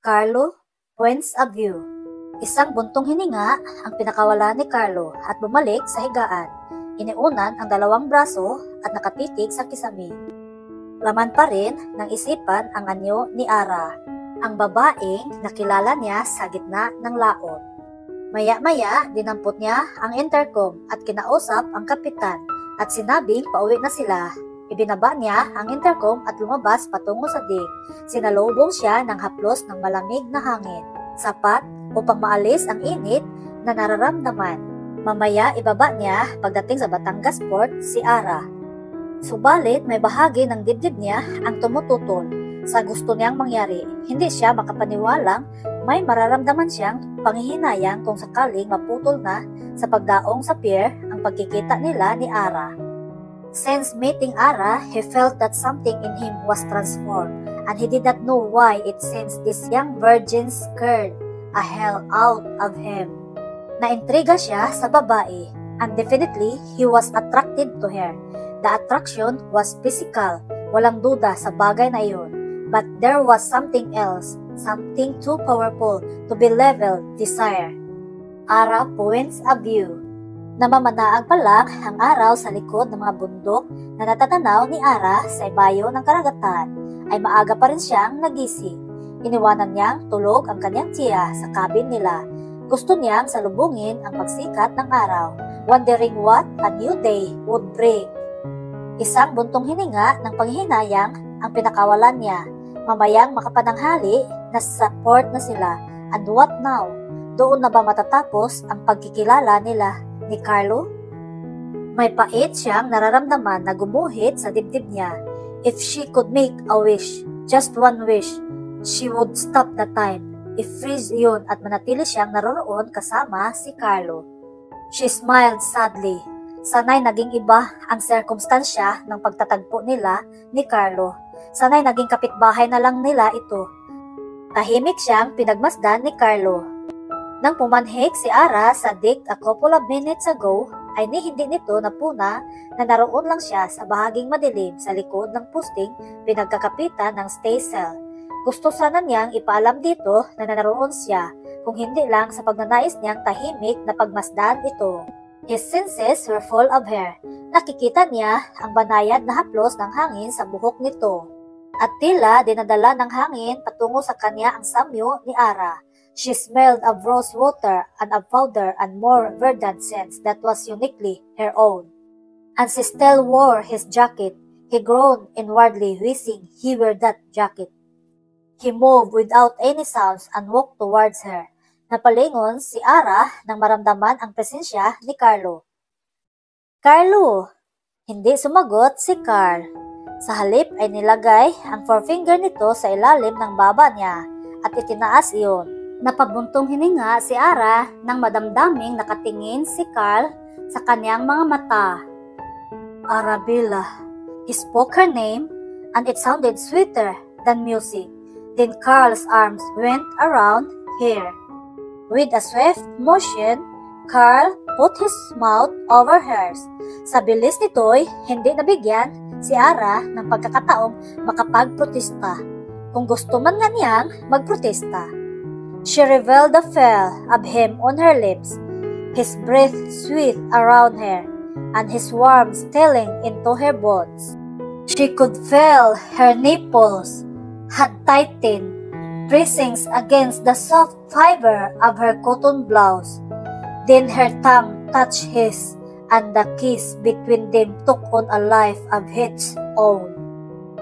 Carlo points of view. Isang buntong hininga ang pinakawala ni Carlo at bumalik sa higaan. Iniunan ang dalawang braso at nakatitig sa kisame. Laman pa rin ng isipan ang anyo ni Ara, ang babaeng nakilala niya sa gitna ng laot. Maya-maya, dinampot niya ang intercom at kinausap ang kapitan at sinabing pauwi na sila. Ibinaba niya ang intercom at lumabas patungo sa dig. Sinalubong siya ng haplos ng malamig na hangin, sapat upang maalis ang init na nararamdaman. Mamaya ibaba niya pagdating sa Batangas Port si Ara. Subalit may bahagi ng dibdib niya ang tumututol sa gusto niyang mangyari. Hindi siya makapaniwalang may mararamdaman siyang panghihinayang kung sakaling maputol na sa pagdaong sa pier ang pagkikita nila ni Ara. Since meeting Ara, he felt that something in him was transformed, and he did not know why it seems this young virgin scared a hell out of him. Naintriga siya sa babae, and definitely he was attracted to her. The attraction was physical, walang duda sa bagay na iyon. But there was something else, something too powerful to be leveled desire. Ara points of view. Namamanaag pa lang ang araw sa likod ng mga bundok na natatanaw ni Ara sa ibayo ng karagatan, ay maaga pa rin siyang nagising. Iniwanan niyang tulog ang kanyang tiya sa cabin nila. Gusto niyang salubungin ang pagsikat ng araw, wondering what a new day would bring. Isang buntong hininga ng panghihinayang ang pinakawalan niya. Mamayang makapananghali, nasa port na sila. And what now? Doon na ba matatapos ang pagkikilala nila ni Carlo? May pait siyang nararamdaman na gumuhit sa dibdib niya. If she could make a wish, just one wish, she would stop the time. I-freeze yun at manatili siyang naroroon kasama si Carlo. She smiled sadly. Sana'y naging iba ang sirkumstansya ng pagtatagpo nila ni Carlo. Sana'y naging kapitbahay na lang nila ito. Tahimik siyang pinagmasdan ni Carlo. Nang pumanhik si Ara sa dig a couple of minutes ago, ay hindi nito napuna na naroon lang siya sa bahaging madilim sa likod ng pusting pinagkakapitan ng staysail. Gusto sana niyang ipaalam dito na naroon siya, kung hindi lang sa pagnanais niyang tahimik na pagmasdan ito. His senses were full of her. Nakikita niya ang banayad na haplos ng hangin sa buhok nito. At tila dinadala ng hangin patungo sa kanya ang samyo ni Ara. She smelled of rose water and of powder and more verdant scents that was uniquely her own. And she still wore his jacket. He groaned inwardly, wishing he were that jacket. He moved without any sounds and walked towards her. Napalingon si Ara nang maramdaman ang presensya ni Carlo. Carlo! Hindi sumagot si Carl. Sa halip ay nilagay ang forefinger nito sa ilalim ng baba niya at itinaas iyon. Napabuntong hininga si Ara nang madamdaming nakatingin si Carl sa kanyang mga mata. Arabella. He spoke her name and it sounded sweeter than music. Then Carl's arms went around her. With a swift motion, Carl put his mouth over hers. Sa bilis nito'y hindi nabigyan si Ara ng pagkakataong makapagprotesta. Kung gusto man nga niyang magprotesta. She revealed the feel of him on her lips, his breath sweet around her, and his warmth stealing into her bones. She could feel her nipples had tightened, pressing against the soft fiber of her cotton blouse. Then her tongue touched his, and the kiss between them took on a life of its own.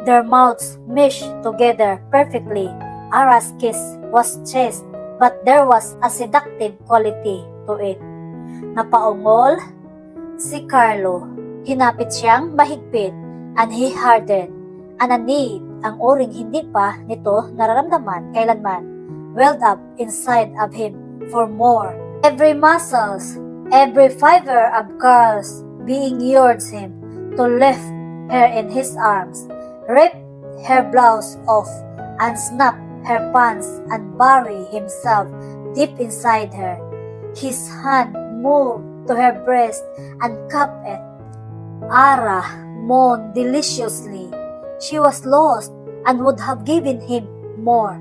Their mouths meshed together perfectly. Ara's kiss was chaste, but there was a seductive quality to it. Napaungol si Carlo. Hinapit siyang mahigpit, and he hardened. Ananid ang uring hindi pa nito nararamdaman kailanman, welled up inside of him for more. Every muscles, every fiber of Carl's being urged him to lift her in his arms, rip her blouse off, and snap her pants and bury himself deep inside her. His hand moved to her breast and cupped it. Ara moaned deliciously. She was lost and would have given him more.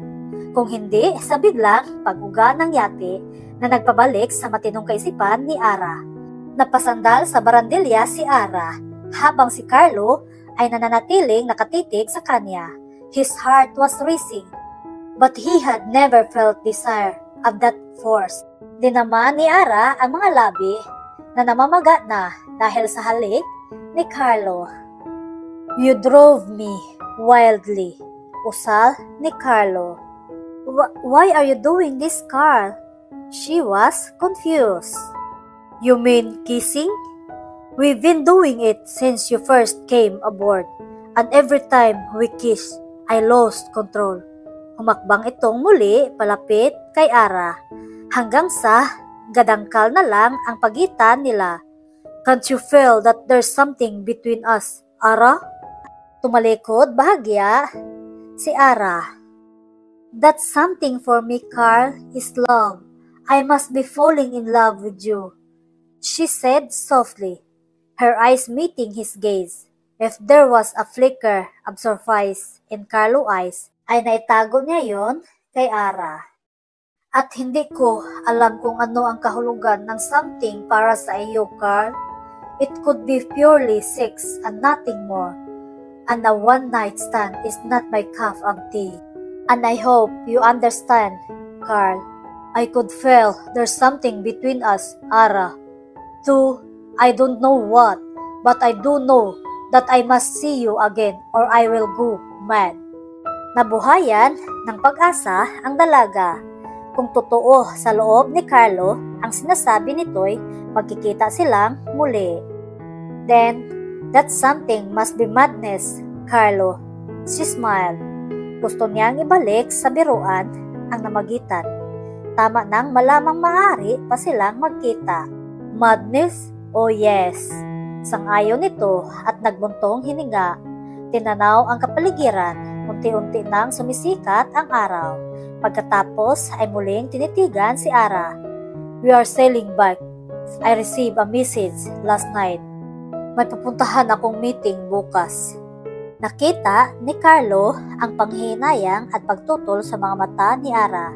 kung hindi sa biglang pag-uga ng yate na nagpabalik sa matinong kaisipan ni Ara. Napasandal sa barandilya si Ara habang si Carlo ay nananatiling nakatitig sa kanya. His heart was racing, but he had never felt desire of that force. Dinama ni Ara ang mga labi na namamaga na dahil sa halik ni Carlo. You drove me wildly, usal ni Carlo. Why are you doing this, Carl? She was confused. You mean kissing? We've been doing it since you first came aboard, and every time we kissed, I lost control. Humakbang itong muli palapit kay Ara, hanggang sa gadangkal na lang ang pagitan nila. Can't you feel that there's something between us, Ara? Tumalikod bahagya si Ara. That something for me, Carl, is love. I must be falling in love with you, she said softly, her eyes meeting his gaze. If there was a flicker of surprise in Carlo's eyes, ay naitago niya yon kay Ara. At hindi ko alam kung ano ang kahulugan ng something para sa iyo, Carl. It could be purely sex and nothing more. And a one-night stand is not my cup of tea. And I hope you understand, Carl. I could feel there's something between us, Ara. Too, I don't know what, but I do know that I must see you again or I will go mad. Nabuhayan ng pag-asa ang dalaga. Kung totoo sa loob ni Carlo ang sinasabi nito'y magkikita silang muli. Then, that something must be madness, Carlo. She smiled. Gusto niyang ibalik sa biruan ang namagitan. Tama nang malamang maaari pa silang magkita. Madness? Oh yes. Sang-ayon nito at nagbuntong hininga. Tinanaw ang kapaligiran. Unti-unti nang sumisikat ang araw. Pagkatapos ay muling tinitigan si Ara. We are sailing back. I received a message last night. May pupuntahan akong meeting bukas. Nakita ni Carlo ang panghihinayang at pagtutol sa mga mata ni Ara.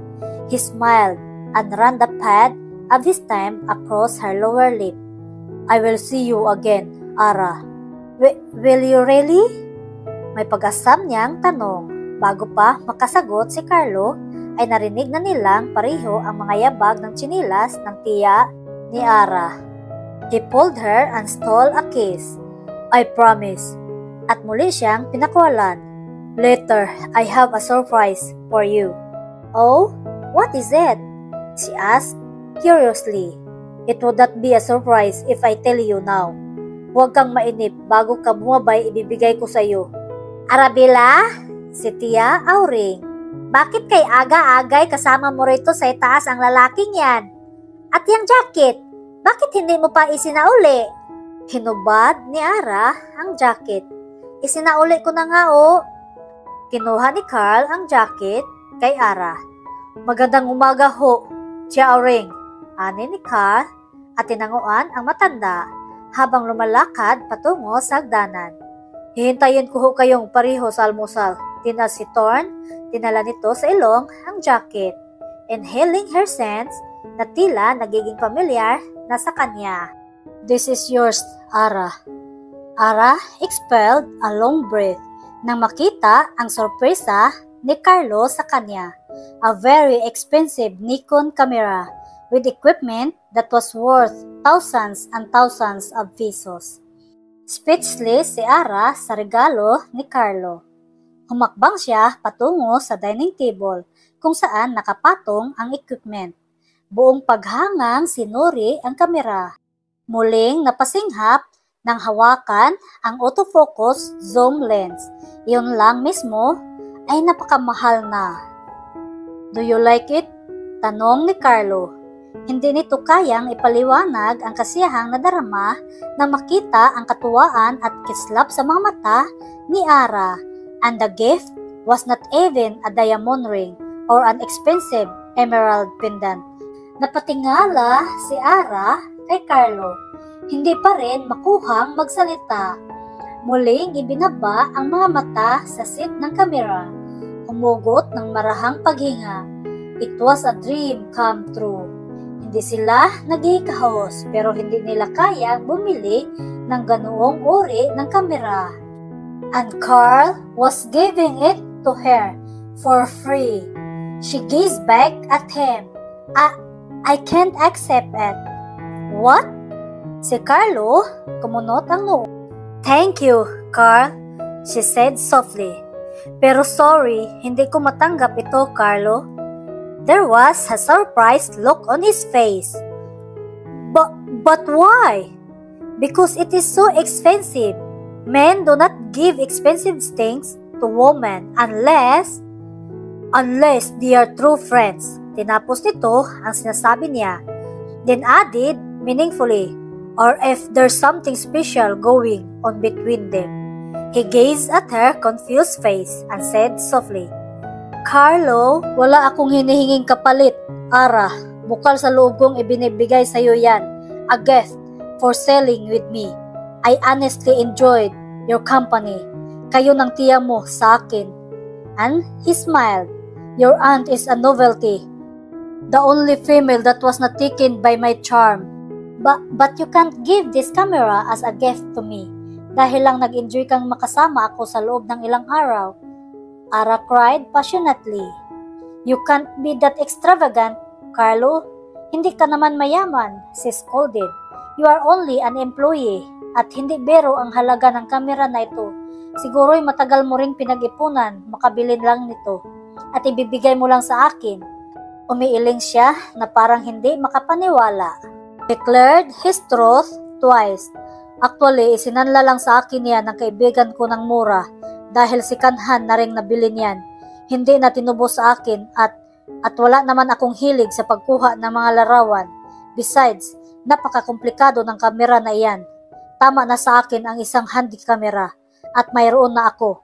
He smiled and ran the pad of his thumb across her lower lip. I will see you again, Ara. Will you really? May pag-asam niyang tanong. Bago pa makasagot si Carlo, ay narinig na nilang pareho ang mga yabag ng tsinilas ng tiya ni Ara. He pulled her and stole a kiss. I promise. At muli siyang pinakwalan. Later, I have a surprise for you. Oh, what is it? She asked curiously. It would not be a surprise if I tell you now. Huwag kang mainip bago ka bumabay ibibigay ko sa iyo. Arabella? Si Tia Auring. Bakit kay aga-agay kasama mo rito sa itaas ang lalaking yan? At yung jacket, bakit hindi mo pa isinauli? Hinubad ni Ara ang jacket. Isinauli ko na nga o. Kinuha ni Carl ang jacket kay Ara. Magandang umaga ho, Tia Auring. Ani ni Carl at tinanguan ang matanda habang lumalakad patungo sa hagdanan. Hihintayin ko ho kayong pareho sa almusal. Tinal si Thorn, tinala nito sa ilong ang jacket. Inhaling her scents na tila nagiging pamilyar na sa kanya. This is yours, Ara. Ara expelled a long breath nang makita ang sorpresa ni Carlo sa kanya. A very expensive Nikon camera with equipment that was worth thousands and thousands of pesos. Speechless si Ara sa regalo ni Carlo. Humakbang siya patungo sa dining table kung saan nakapatong ang equipment. Buong paghangang sinuri ang kamera. Muling napasinghap nang hawakan ang autofocus zoom lens. Iyon lang mismo ay napakamahal na. Do you like it? Tanong ni Carlo. Hindi nito kayang ipaliwanag ang kasiyahang nadarama na makita ang katuwaan at kislap sa mga mata ni Ara. And the gift was not even a diamond ring or an expensive emerald pendant. Napatingala si Ara kay Carlo. Hindi pa rin makuhang magsalita. Muling ibinaba ang mga mata sa seat ng kamera. humugot ng marahang paghinga. It was a dream come true. Hindi sila nagkikahos pero hindi nila kayang bumili ng ganoong uri ng kamera. And Carl was giving it to her for free. She gazed back at him. I can't accept it. What? Si Carlo, kumunot ang noo. Thank you, Carl, she said softly. Pero sorry, hindi ko matanggap ito, Carlo. There was a surprised look on his face. But why? Because it is so expensive. Men do not give expensive things to women unless they are true friends. Tinapos nito ang sinasabi niya. Then added meaningfully, or if there's something special going on between them. He gazed at her confused face and said softly, Carlo, wala akong hinihinging kapalit. Ara, bukal sa loob kong ibinibigay sa iyo yan. A gift for sailing with me. I honestly enjoyed your company. Kayo ng tiya mo sa akin. And he smiled. Your aunt is a novelty. The only female that was not taken by my charm. But you can't give this camera as a gift to me. Dahil lang nag-enjoy kang makasama ako sa loob ng ilang araw. Ara cried passionately. You can't be that extravagant, Carlo. Hindi ka naman mayaman, she scolded. You are only an employee at hindi bero ang halaga ng kamera na ito. Siguro'y matagal mo ring pinag-ipunan, makabilin lang nito. At ibibigay mo lang sa akin. Umiiling siya na parang hindi makapaniwala. Declared his truth twice. Actually, isinanla lang sa akin yan ng kaibigan ko ng mura dahil si Kanhan na rin nabili niyan. Hindi na tinubos sa akin at wala naman akong hilig sa pagkuha ng mga larawan. Besides, napakakomplikado ng kamera na iyan. Tama na sa akin ang isang handy camera at mayroon na ako.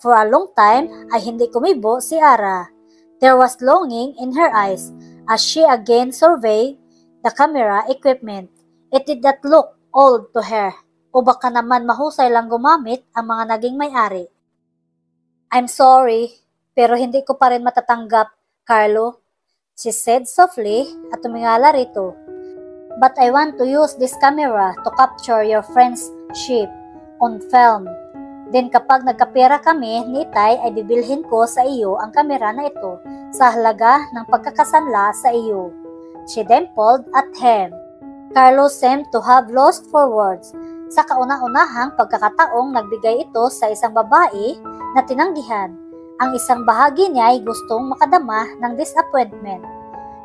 For a long time ay hindi kumibo si Ara. There was longing in her eyes as she again surveyed the camera equipment. It did not look old to her, o baka naman mahusay lang gumamit ang mga naging may-ari. I'm sorry, pero hindi ko pa rin matatanggap, Carlo, she said softly at tumingala rito. But I want to use this camera to capture your friendship on film. Then kapag nagkapera kami ni Itay ay bibilhin ko sa iyo ang kamera na ito sa halaga ng pagkakasanla sa iyo. She dimpled at him. Carlo seemed to have lost for words. Sa kauna-unahang pagkakataong nagbigay ito sa isang babae na tinanggihan. Ang isang bahagi niya ay gustong makadama ng disappointment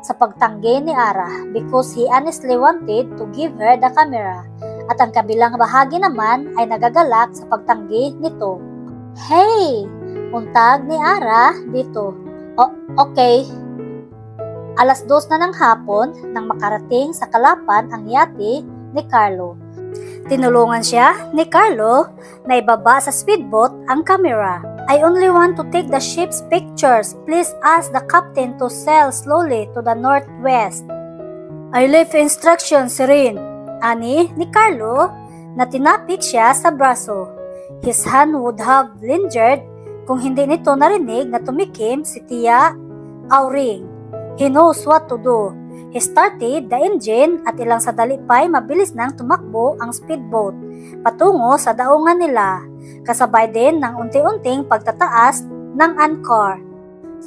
sa pagtanggi ni Ara because he honestly wanted to give her the camera. At ang kabilang bahagi naman ay nagagalak sa pagtanggi nito. Hey! Untag ni Ara dito. Okay. 2:00 na ng hapon nang makarating sa Kalapan ang yate ni Carlo. Tinulungan siya ni Carlo na ibaba sa speedboat ang camera. I only want to take the ship's pictures. Please ask the captain to sail slowly to the northwest. I left instructions, Rin. Ani ni Carlo na tinapik siya sa braso. His hand would have lingered kung hindi nito narinig na tumikim si Tia Auring. He knows what to do. He started the engine at ilang sandali pa'y mabilis nang tumakbo ang speedboat patungo sa daungan nila, kasabay din ng unti-unting pagtataas ng anchor.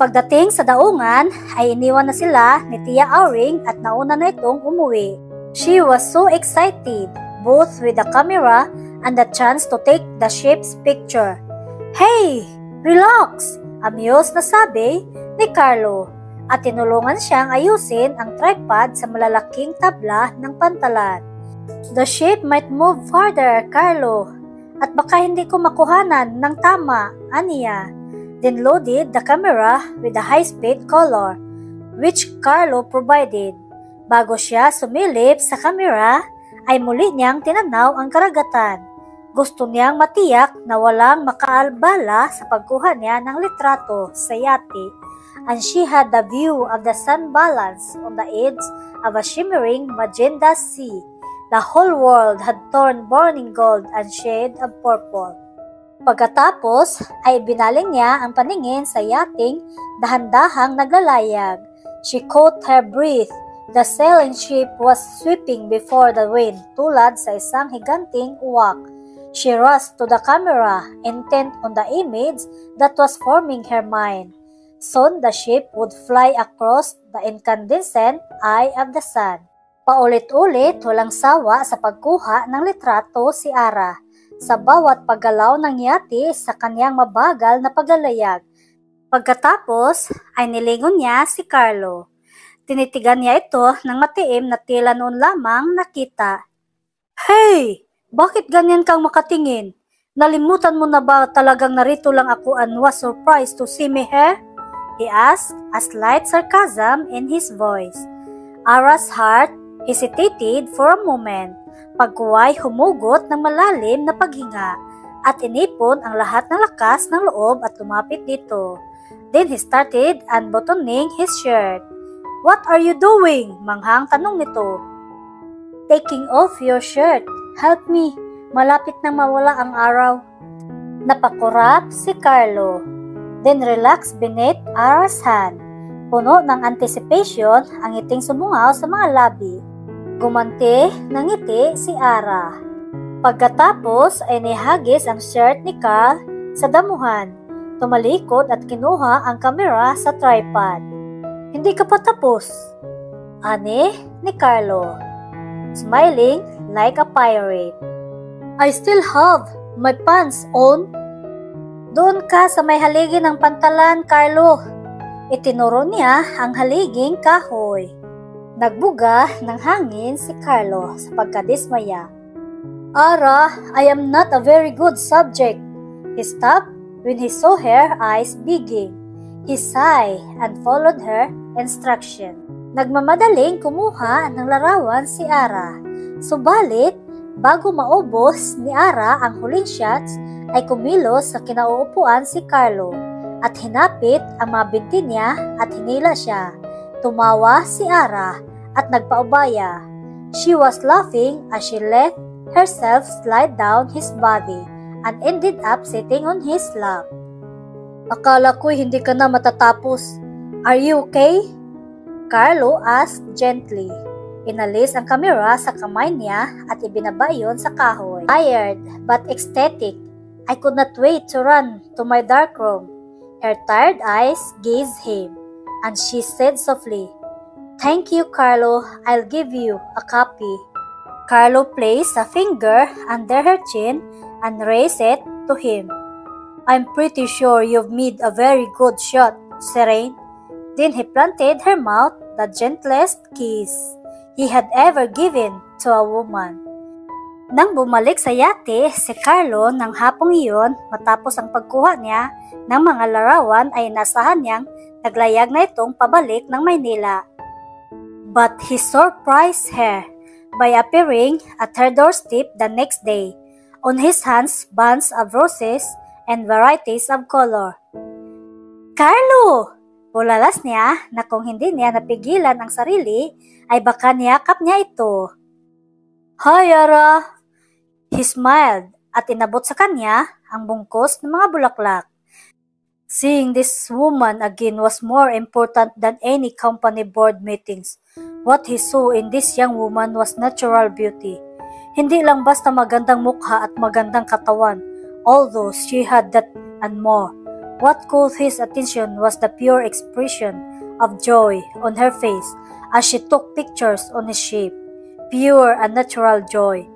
Pagdating sa daungan ay iniwan na sila ni Tia Auring at nauna na itong umuwi. She was so excited, both with the camera and the chance to take the ship's picture. Hey! Relax! Amused na sabi ni Carlo at tinulungan siyang ayusin ang tripod sa malalaking tabla ng pantalan. The ship might move farther, Carlo, at baka hindi ko makuhanan ng tama, aniya. Then loaded the camera with the high-speed color, which Carlo provided. Bago siya sumilip sa kamera, ay muli niyang tinanaw ang karagatan. Gusto niyang matiyak na walang makaalbala sa pagkuha niya ng litrato sa yate. And she had the view of the sun balanced on the edge of a shimmering magenta sea. The whole world had turned burning gold and shade of purple. Pagkatapos ay binaling niya ang paningin sa yating dahan-dahang naglalayag. She caught her breath. The sailing ship was sweeping before the wind tulad sa isang higanting uwak. She rushed to the camera, intent on the image that was forming her mind. Soon the ship would fly across the incandescent eye of the sun. Paulit-ulit walang sawa sa pagkuha ng litrato si Ara. Sa bawat paggalaw ng yati sa kanyang mabagal na paglalayag. Pagkatapos ay nilingon niya si Carlo. Tinitigan niya ito ng matiim na tila noon lamang nakita. Hey! Bakit ganyan kang makatingin? Nalimutan mo na ba talagang narito lang ako and was surprised to see me here? He asked, a slight sarcasm in his voice. Ara's heart hesitated for a moment. Pagkuway humugot ng malalim na paghinga at inipon ang lahat ng lakas ng loob at lumapit dito. Then he started unbuttoning his shirt. What are you doing? Manghang tanong nito. Taking off your shirt. Help me. Malapit nang mawala ang araw. Napakurap si Carlo. Then relaxed beneath Ara's hand. Puno ng anticipation ang ngiting sumungaw sa mga labi. Gumanti ng ngiti si Ara. Pagkatapos ay nihagis ang shirt ni Carl sa damuhan. Tumalikod at kinuha ang kamera sa tripod. Hindi ka pa tapos? Ani ni Carlo. Smiling like a pirate. I still have my pants on. Doon ka sa may haligi ng pantalan, Carlo. Itinuro niya ang haliging kahoy. Nagbuga ng hangin si Carlo sa pagkadismaya. Ara, I am not a very good subject. He stopped when he saw her eyes begging. He sighed and followed her instruction. Nagmamadaling kumuha ng larawan si Ara. Subalit, bago maubos ni Ara ang huling shots, ay kumilos sa kinauupuan si Carlo at hinapit ang mga binti niya at hinila siya. Tumawa si Ara at nagpaubaya. She was laughing as she let herself slide down his body and ended up sitting on his lap. Akala ko'y hindi ka na matatapos. Are you okay? Carlo asked gently. Inalis ang kamera sa kamay niya at ibinaba iyon sa kahoy. Tired but ecstatic, I could not wait to run to my dark room. Her tired eyes gazed him, and she said softly, Thank you, Carlo. I'll give you a copy. Carlo placed a finger under her chin and raised it to him. I'm pretty sure you've made a very good shot, Serene. Then he planted her mouth the gentlest kiss he had ever given to a woman. Nang bumalik sa yate si Carlo ng hapong iyon matapos ang pagkuha niya ng mga larawan ay inasahan niyang naglayag na itong pabalik ng Maynila. But he surprised her by appearing at her doorstep the next day, on his hands bunches of roses and varieties of color. Carlo! Bulalas niya na kung hindi niya napigilan ang sarili, ay baka niyakap niya ito. Hi, Ara! He smiled at inabot sa kanya ang bungkos ng mga bulaklak. Seeing this woman again was more important than any company board meetings. What he saw in this young woman was natural beauty. Hindi lang basta magandang mukha at magandang katawan, although she had that and more. What caught his attention was the pure expression of joy on her face as she took pictures on his ship. Pure and natural joy.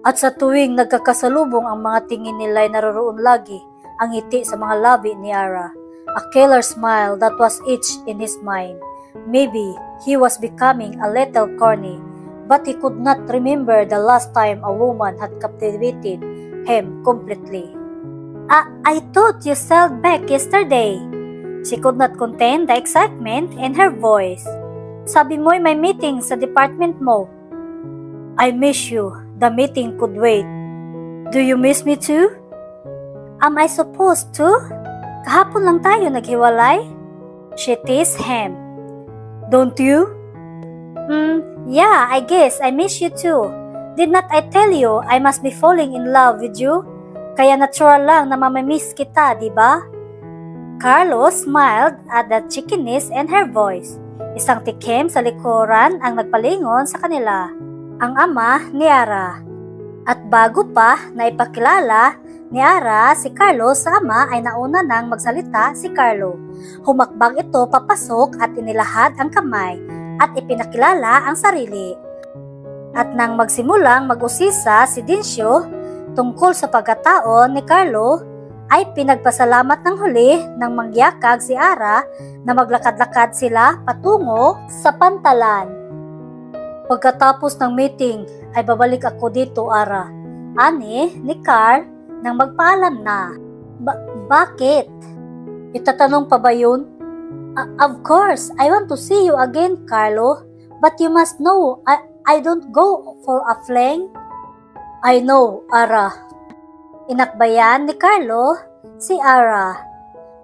At sa tuwing nagkakasalubong ang mga tingin nila ay naroroon lagi ang ngiti sa mga labi ni Ara. A killer smile that was etched in his mind. Maybe he was becoming a little corny, but he could not remember the last time a woman had captivated him completely. I thought you sailed back yesterday. She could not contain the excitement in her voice. Sabi mo'y may meeting sa department mo. I miss you. The meeting could wait. Do you miss me too? Am I supposed to? Kahapon lang tayo naghiwalay. She teased him. Don't you? Yeah, I guess I miss you too. Did not I tell you I must be falling in love with you? Kaya natural lang na mamimiss kita, di ba? Carlo smiled at the chickiness in her voice. Isang tikim sa likuran ang nagpalingon sa kanila, ang ama ni Ara. At bago pa na ipakilala ni Ara si Carlo sa ama ay nauna nang magsalita si Carlo. Humakbang ito papasok at inilahad ang kamay at ipinakilala ang sarili. At nang magsimulang mag-usisa si Dincio tungkol sa pagkataon ni Carlo, ay pinagpasalamat ng huli ng mangyakag si Ara na maglakad-lakad sila patungo sa pantalan. Pagkatapos ng meeting ay babalik ako dito, Ara. Ani ni Carl nang magpaalam na. Bakit? Itatanong pa ba yun? Of course, I want to see you again, Carlo. But you must know, I don't go for a fling. I know, Ara. Inakbayan ni Carlo si Ara.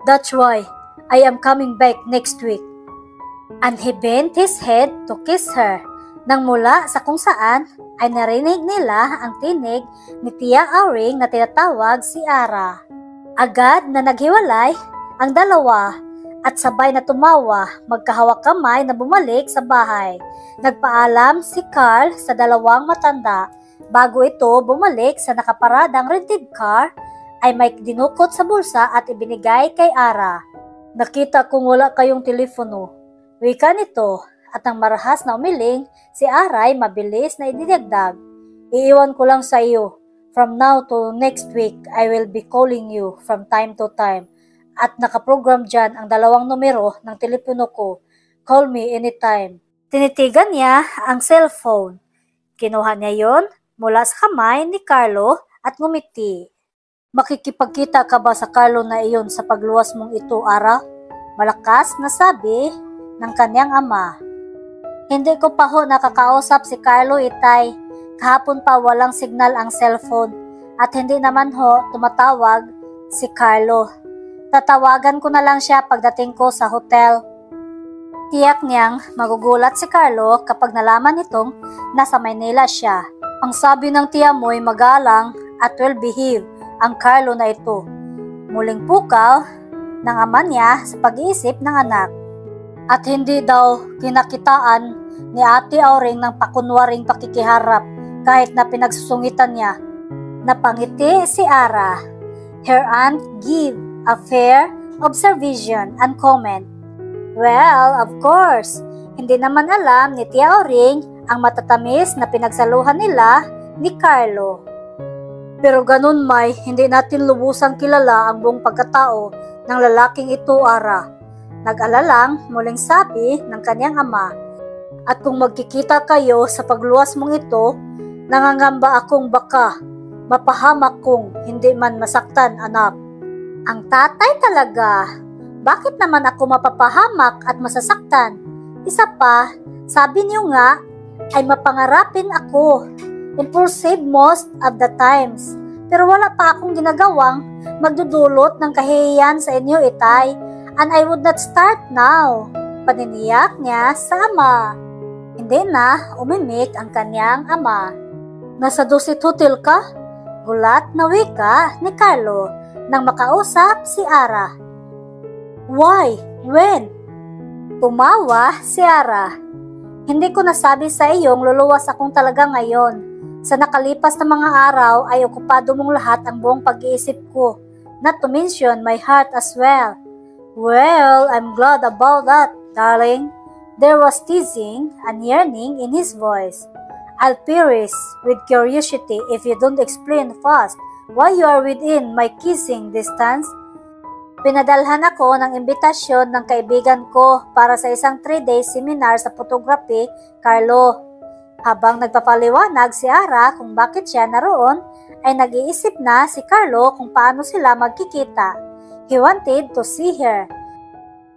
That's why I am coming back next week. And he bent his head to kiss her. Nang mula sa kung saan ay narinig nila ang tinig ni Tia Auring na tinatawag si Ara. Agad na naghiwalay ang dalawa at sabay na tumawa, magkahawak kamay na bumalik sa bahay. Nagpaalam si Carl sa dalawang matanda. Bago ito bumalik sa nakaparadang rented car, ay may dinukot sa bulsa at ibinigay kay Ara. Nakita kong wala kayong telepono. Wika nito at ang marahas na umiling, si Ara ay mabilis na idinagdag. Iiwan ko lang sa iyo. From now to next week, I will be calling you from time to time. At nakaprogram dyan ang dalawang numero ng telepono ko. Call me anytime. Tinitigan niya ang cellphone. Kinuha niya yon mula sa kamay ni Carlo at ngumiti. Makikipagkita ka ba sa Carlo na iyon sa pagluwas mong ito, Ara? Malakas na sabi ng kanyang ama. Hindi ko pa ho nakakausap si Carlo, itay. Kahapon pa walang signal ang cellphone at hindi naman ho tumatawag si Carlo. Tatawagan ko na lang siya pagdating ko sa hotel. Tiyak niyang magugulat si Carlo kapag nalaman nitong nasa Maynila siya. Ang sabi ng tiya mo'y magalang at well-behaved ang Carlo na ito. Muling pukaw ng ama niya sa pag-iisip ng anak. At hindi daw kinakitaan ni Ate Auring ng pakunwaring pakikiharap kahit na pinagsusungitan niya. Napangiti si Ara. Her aunt gave a fair observation and comment. Well, of course, hindi naman alam ni Tia Auring ang matatamis na pinagsaluhan nila ni Carlo. Pero ganun may, hindi natin lubusang kilala ang buong pagkatao ng lalaking ito, Ara. Nag-alalang muling sabi ng kanyang ama. At kung magkikita kayo sa pagluwas mong ito, nangangamba akong baka mapahamak kung hindi man masaktan, anak. Ang tatay talaga. Bakit naman ako mapapahamak at masasaktan? Isa pa, sabi niyo nga, ay mapangarapin ako. Impulsive most of the times. Pero wala pa akong ginagawang magdudulot ng kahihiyan sa inyo, itay. And I would not start now. Paniniyak niya sa ama. Hindi na umimik ang kanyang ama. Nasa Dusit Hotel ka? Gulat na wika ni Carlo nang makausap si Ara. Why? When? Tumawa si Ara. Hindi ko nasabi sa iyong luluwas akong talaga ngayon. Sa nakalipas na mga araw ay okupado mong lahat ang buong pag-iisip ko. Not to mention my heart as well. Well, I'm glad about that, darling. There was teasing and yearning in his voice. I'll perish with curiosity if you don't explain fast why you are within my kissing distance. Pinadalhan ako ng imbitasyon ng kaibigan ko para sa isang 3-day seminar sa photography, Carlo. Habang nagpapaliwanag si Ara kung bakit siya naroon, ay nag-iisip na si Carlo kung paano sila magkikita. He wanted to see her.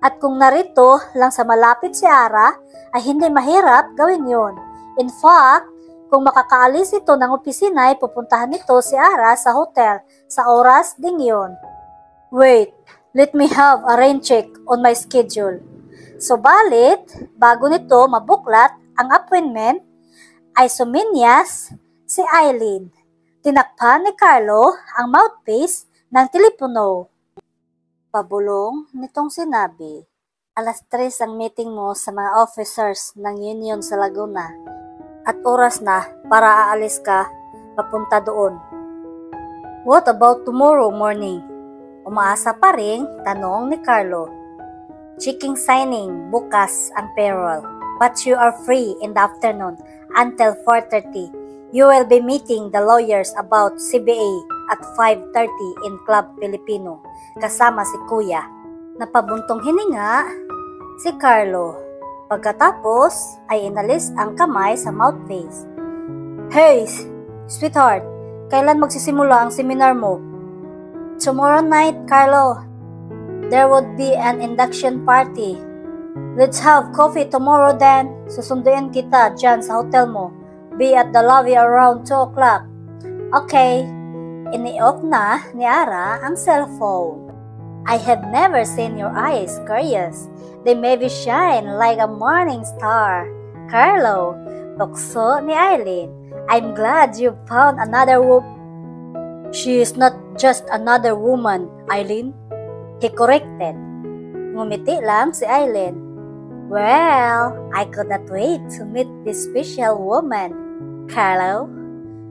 At kung narito lang sa malapit si Ara, ay hindi mahirap gawin yun. In fact, kung makakaalis ito ng opisina ay pupuntahan nito si Ara sa hotel sa oras ding yun. Wait, let me have a rain check on my schedule. Subalit, bago nito mabuklat ang appointment, ay suminyas si Eileen. Tinakpan ni Carlo ang mouthpiece ng telepono. Pabulong nitong sinabi, "Alas 3 ang meeting mo sa mga officers ng union sa Laguna at oras na para aalis ka papunta doon." "What about tomorrow morning?" Umaasa pa ring tanong ni Carlo. "Checking signing bukas ang payroll, but you are free in the afternoon until 4:30. You will be meeting the lawyers about CBA at 5:30 in Club Filipino kasama si Kuya." Napabuntong hininga si Carlo. Pagkatapos ay inalis ang kamay sa mouthpiece. "Hey, sweetheart, kailan magsisimula ang seminar mo?" "Tomorrow night, Carlo. There would be an induction party. Let's have coffee tomorrow then. Susunduin kita dyan sa hotel mo. Be at the lobby around 2 o'clock. "Okay." Ini-off na ni Ara ang cellphone. "I have never seen your eyes curious. They maybe shine like a morning star." "Carlo," tukso ni Eileen, "I'm glad you found another She is not just another woman, Eileen," he corrected. Ngumiti lang si Eileen. "Well, I could not wait to meet this special woman, Carlo."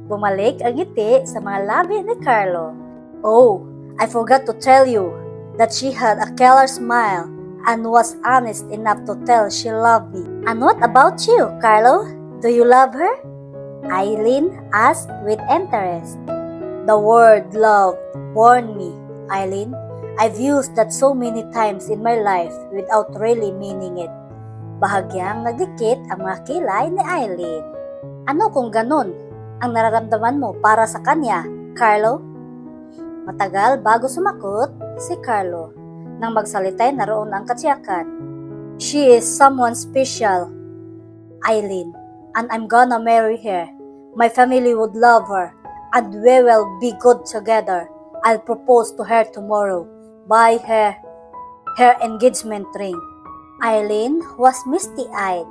Bumalik ang ngiti sa mga labi ni Carlo. "Oh, I forgot to tell you that she had a killer smile and was honest enough to tell she loved me." "And what about you, Carlo? Do you love her?" Eileen asked with interest. "The word love warned me, Eileen. I've used that so many times in my life without really meaning it." Bahagyang nagdikit ang mga kilay ni Eileen. "Ano kung ganun ang nararamdaman mo para sa kanya, Carlo?" Matagal bago sumakot si Carlo. Nang magsalitay naroon ang katsiyakan. "She is someone special, Eileen, and I'm gonna marry her. My family would love her, and we will be good together. I'll propose to her tomorrow. Buy her engagement ring." Eileen was misty-eyed.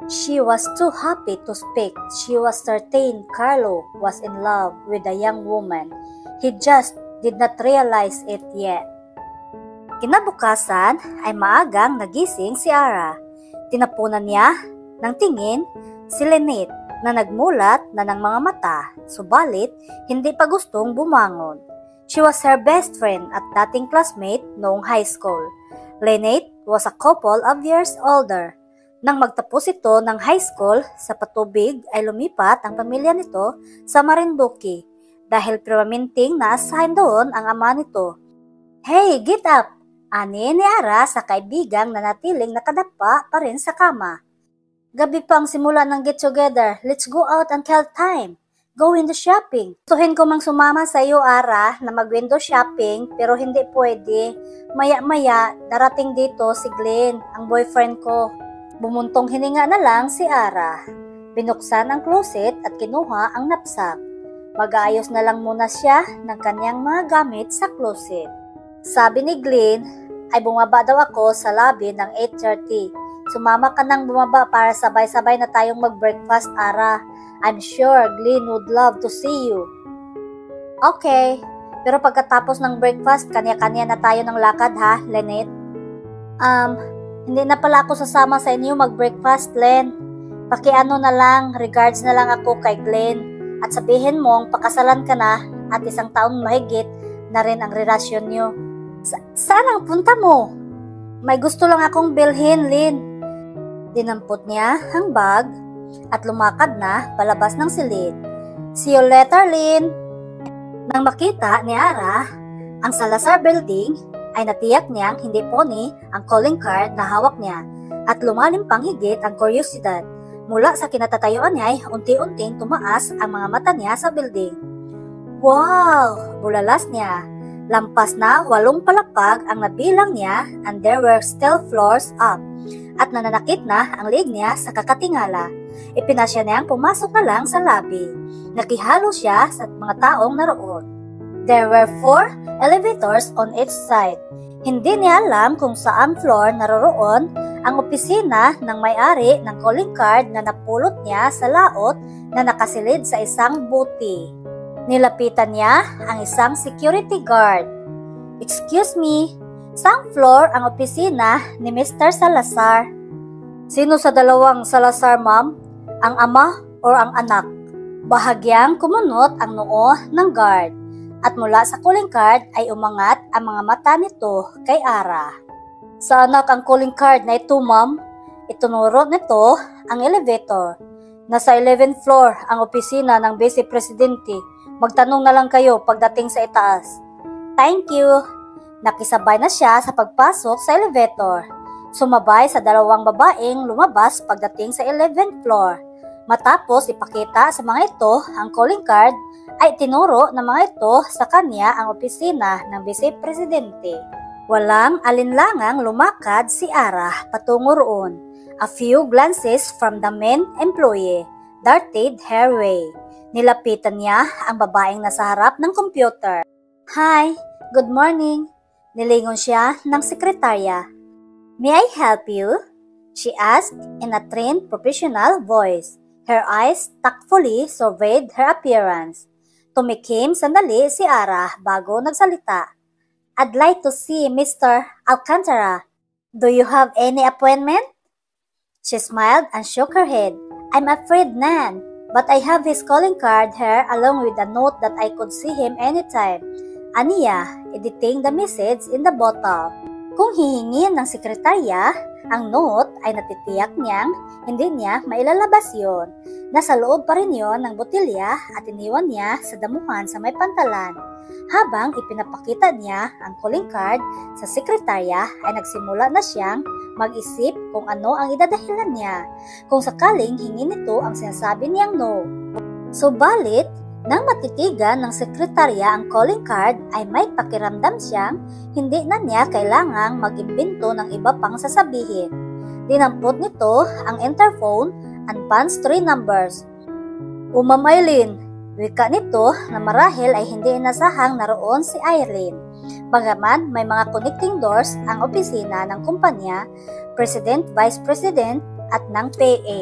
She was too happy to speak. She was certain Carlo was in love with the young woman. He just did not realize it yet. Kinabukasan ay maagang nagising si Ara. Tinapunan niya ng tingin si Lynette na nagmulat na ng mga mata, subalit hindi pa gustong bumangon. She was her best friend at dating classmate noong high school. Lynette was a couple of years older. Nang magtapos ito ng high school sa patubig ay lumipat ang pamilya nito sa Marinduque dahil permanenteng naasahin doon ang ama nito. "Hey, get up!" ani ni Ara sa kaibigang nanatiling nakadapa pa rin sa kama. "Gabi pang simula ng get together. Let's go out and kill time. Go window shopping." Gustuhin ko mang sumama sa iyo, Ara, na mag-window shopping pero hindi pwede. Maya-maya darating dito si Glenn, ang boyfriend ko. Bumuntong hininga na lang si Ara. Binuksan ang closet at kinuha ang knapsack. Mag-aayos na lang muna siya ng kanyang mga gamit sa closet. Sabi ni Glenn ay bumaba daw ako sa lobby ng 8:30. "Sumama ka nang bumaba para sabay-sabay na tayong mag-breakfast, Ara. I'm sure Glenn would love to see you." "Okay, pero pagkatapos ng breakfast, kanya-kanya na tayo ng lakad ha, Lynette?" Hindi na pala ako sasama sa inyo mag-breakfast, Len. Pakiano na lang, regards na lang ako kay Glenn at sabihin mong pakasalan ka na at 1 taon mahigit na rin ang relasyon nyo." Saan ang punta mo?" "May gusto lang akong bilhin, Lynn." Dinampot niya ang bag at lumakad na palabas ng silid. "See you later, Lynn." Nang makita ni Ara ang Salazar Building, ay natiyak niyang hindi pony ang calling card na hawak niya at lumalim pang higit ang kuryosidad. Mula sa kinatatayuan niya ay unti-unting tumaas ang mga mata niya sa building. "Wow!" bulalas niya. Lampas na 8 palapag ang nabilang niya and there were still floors up at nananakit na ang leeg niya sa kakatingala. Ipinasya niyang pumasok na lang sa lobby. Nakihalo siya sa mga taong naroon. There were 4 elevators on each side. Hindi niya alam kung saang floor naroroon ang opisina ng may-ari ng calling card na napulot niya sa laot na nakasilid sa isang buti. Nilapitan niya ang isang security guard. "Excuse me, saang floor ang opisina ni Mr. Salazar?" "Sino sa dalawang Salazar, ma'am? Ang ama o ang anak?" Bahagyang kumunot ang noo ng guard at mula sa calling card ay umangat ang mga mata nito kay Ara. "Sa anak ang calling card na ito, ma'am." Itunuro nito ang elevator. "Nasa 11th floor ang opisina ng Vice Presidente. Magtanong na lang kayo pagdating sa itaas." "Thank you." Nakisabay na siya sa pagpasok sa elevator. Sumabay sa dalawang babaeng lumabas pagdating sa 11th floor. Matapos ipakita sa mga ito ang calling card, ay tinuro ng mga ito sa kanya ang opisina ng Vice Presidente. Walang alinlangang lumakad si Ara patungo roon. A few glances from the main employee darted her way. Nilapitan niya ang babaeng nasa harap ng computer. "Hi, good morning." Nilingon siya ng sekretarya. "May I help you?" she asked in a trained professional voice. Her eyes tactfully surveyed her appearance. Tumikim sandali si Ara bago nagsalita. "I'd like to see Mr. Alcantara. Do you have any appointment?" She smiled and shook her head. "I'm afraid none, but I have his calling card here along with a note that I could see him anytime." Aniya, editing the message in the bottle. Kung hihingin ng sekretarya, ang note ay natitiyak niyang hindi niya mailalabas yon. Nasa loob pa rin yon ng botilya at iniwan niya sa damuhan sa may pantalan. Habang ipinapakita niya ang calling card sa sekretarya ay nagsimula na siyang mag-isip kung ano ang idadahilan niya kung sakaling hingin nito ang sinasabi niyang no. Subalit, nang matitigan ng sekretarya ang calling card ay may pakiramdam siyang hindi na niya kailangang mag-imbento ng iba pang sasabihin. Dinampot nito ang interphone and punched 3 numbers. "Ma'am Eileen," wika nito na marahil ay hindi inasahang naroon si Eileen. Bagaman may mga connecting doors ang opisina ng kumpanya, President, Vice President at ng PA.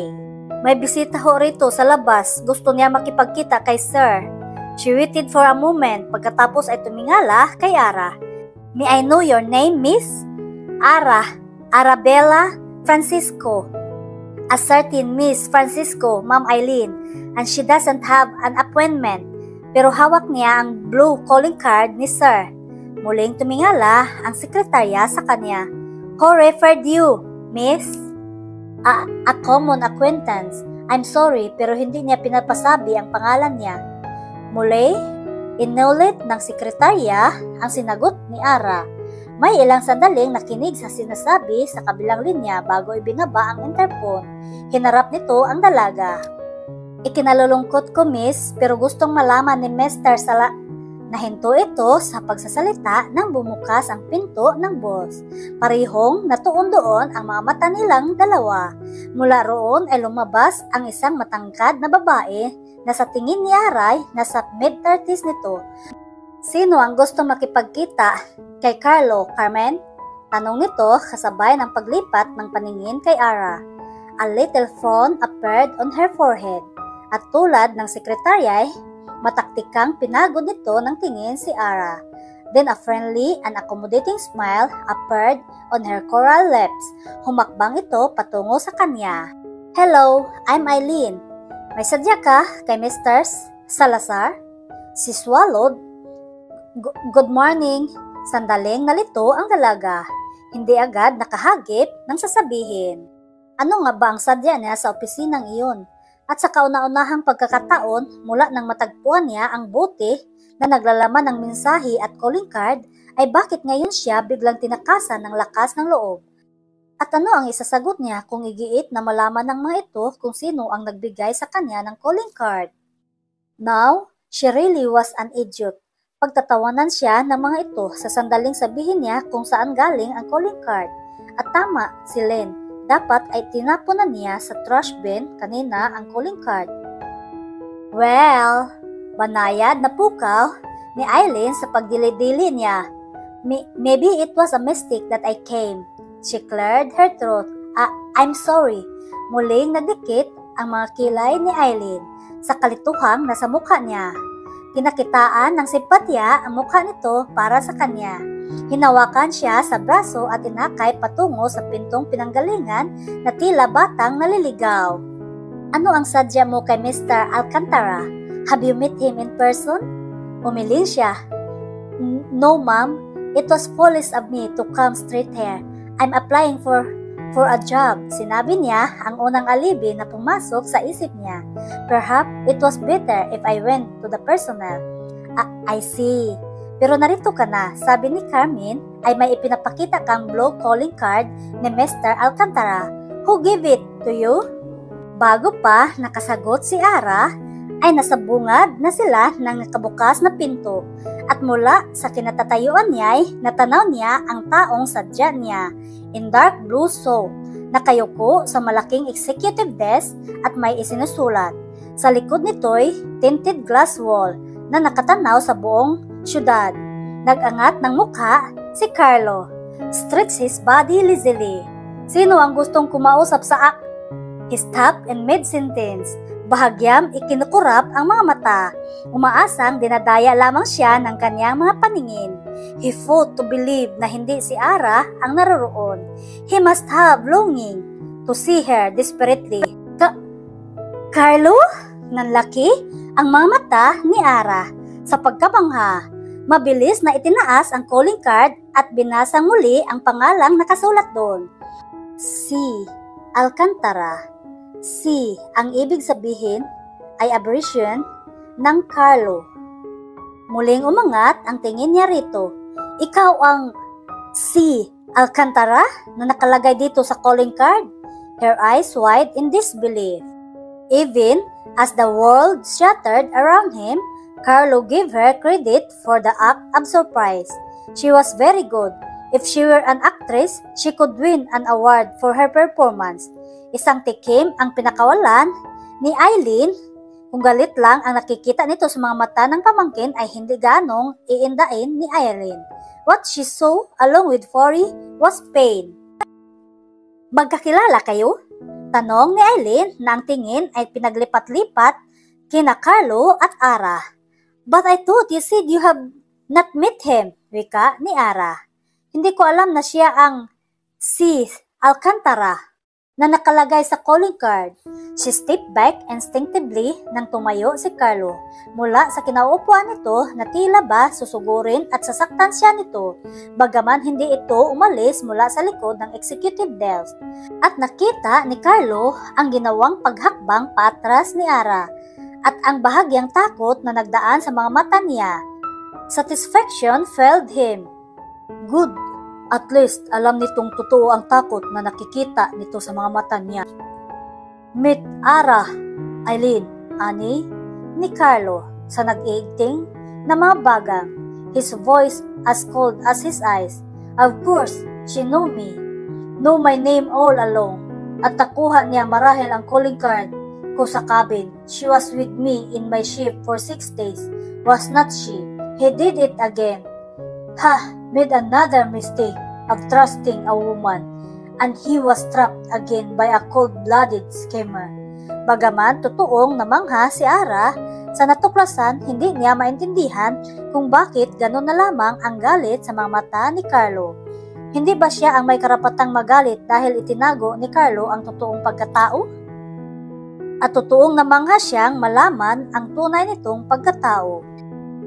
"May bisita ho rito sa labas. Gusto niya makipagkita kay Sir." She waited for a moment pagkatapos ay tumingala kay Ara. "May I know your name, miss?" "Ara, Arabella Francisco." "A certain Miss Francisco, Ma'am Eileen, and she doesn't have an appointment." Pero hawak niya ang blue calling card ni Sir. Muling tumingala ang sekretarya sa kanya. "Who referred you, miss?" A common acquaintance. I'm sorry pero hindi niya pinapasabi ang pangalan niya." Muli, inulit ng sekretarya ang sinagot ni Ara. May ilang sandaling nakinig sa sinasabi sa kabilang linya bago ibinaba ang interphone. Hinarap nito ang dalaga. "Ikinalulungkot ko, miss, pero gustong malaman ni Mr. Nahinto ito sa pagsasalita nang bumukas ang pinto ng boss. Parihong natuon doon ang mga mata nilang dalawa. Mula roon ay lumabas ang isang matangkad na babae na sa tingin ni Aray nasa mid-30s nito. "Sino ang gusto makipagkita kay Carlo, Carmen?" Tanong nito kasabay ng paglipat ng paningin kay Ara. A little frown appeared on her forehead at tulad ng sekretarya mataktikang pinagod nito ng tingin si Ara. Then a friendly and accommodating smile appeared on her coral lips. Humakbang ito patungo sa kanya. "Hello, I'm Eileen. May sadya ka kay Mr. Salazar?" Si swallowed. Good morning." Sandaling nalito ang dalaga. Hindi agad nakahagip ng sasabihin. Ano nga ba ang sadya niya sa opisinang iyon? At sa kauna-unahang pagkakataon mula nang matagpuan niya ang bote na naglalaman ng mensahe at calling card ay bakit ngayon siya biglang tinakasan ng lakas ng loob? At ano ang isasagot niya kung igiit na malaman ng mga ito kung sino ang nagbigay sa kanya ng calling card? Now, she really was an idiot. Pagtatawanan siya ng mga ito sa sandaling sabihin niya kung saan galing ang calling card. At tama si Len. Dapat ay tinapon na niya sa trash bin kanina ang calling card. Well, banayad na pukaw ni Eileen sa pagdili-dili niya. Maybe it was a mistake that I came. She cleared her throat. I'm sorry. Muling nagdikit ang mga kilay ni Eileen sa kalituhang nasa mukha niya. Kinakitaan ng simpatya ang mukha nito para sa kanya. Hinawakan siya sa braso at inakay patungo sa pintong pinanggalingan na tila batang naliligaw. Ano ang sadya mo kay Mr. Alcantara? Have you met him in person? Umiling siya. No, ma'am. It was foolish of me to come straight here. I'm applying for a job. Sinabi niya ang unang alibi na pumasok sa isip niya. Perhaps it was better if I went to the personnel. I see. Pero narito ka na, sabi ni Carmen ay may ipinapakita kang blow calling card ni Mr. Alcantara. Who gave it to you? Bago pa nakasagot si Ara, ay nasabungad na sila ng nakabukas na pinto at mula sa kinatatayuan niya ay natanaw niya ang taong sadya niya in dark blue suit, nakayuko sa malaking executive desk at may isinusulat. Sa likod nito'y tinted glass wall na nakatanaw sa buong syudad. Nag-angat ng mukha si Carlo. Stretched his body lazily. Sino ang gustong kumausap sa He stopped in mid-sentence. Bahagyam ikinukurap ang mga mata. Umaasang dinadaya lamang siya ng kanyang mga paningin. He fought to believe na hindi si Ara ang naroroon. He must have longing to see her desperately. Carlo? Nanlaki ang mga mata ni Ara. Sa pagkabangha, mabilis na itinaas ang calling card at binasang muli ang pangalang nakasulat doon. Si Alcantara. Si ang ibig sabihin ay abbreviation ng Carlo. Muling umangat ang tingin niya rito. Ikaw ang si Alcantara na nakalagay dito sa calling card? Her eyes wide in disbelief. Even as the world shattered around him, Carlo gave her credit for the act of surprise. She was very good. If she were an actress, she could win an award for her performance. Isang tikim ang pinakawalan ni Eileen. Kung galit lang ang nakikita nito sa mga mata ng pamangkin ay hindi ganong iindain ni Eileen. What she saw along with Forey was pain. Magkakilala kayo? Tanong ni Eileen na ang tingin ay pinaglipat-lipat kina Carlo at Ara. But I thought you said you have not met him, wika ni Ara. Hindi ko alam na siya ang si Alcantara na nakalagay sa calling card. She stepped back instinctively nang tumayo si Carlo. Mula sa kinauupuan nito na tila ba susugurin at sasaktan siya nito, bagaman hindi ito umalis mula sa likod ng executive desk. At nakita ni Carlo ang ginawang paghakbang patras ni Ara at ang bahagyang takot na nagdaan sa mga mata niya. Satisfaction filled him. Good. At least, alam nitong totoo ang takot na nakikita nito sa mga mata niya. Meet Ara, Eileen, ani, ni Carlo sa nag-iigting na mga bagang, his voice as cold as his eyes. Of course, she knew me. Know my name all along. At nakuha niya marahil ang calling card ko sa cabin. She was with me in my ship for 6 days. Was not she? He did it again. Made another mistake of trusting a woman, and he was trapped again by a cold-blooded schemer. Bagaman totoong namangha si Ara, sa natuklasan hindi niya maintindihan kung bakit gano'n na lamang ang galit sa mga mata ni Carlo. Hindi ba siya ang may karapatang magalit dahil itinago ni Carlo ang totoong pagkatao? At totoong namangha siyang malaman ang tunay nitong pagkatao.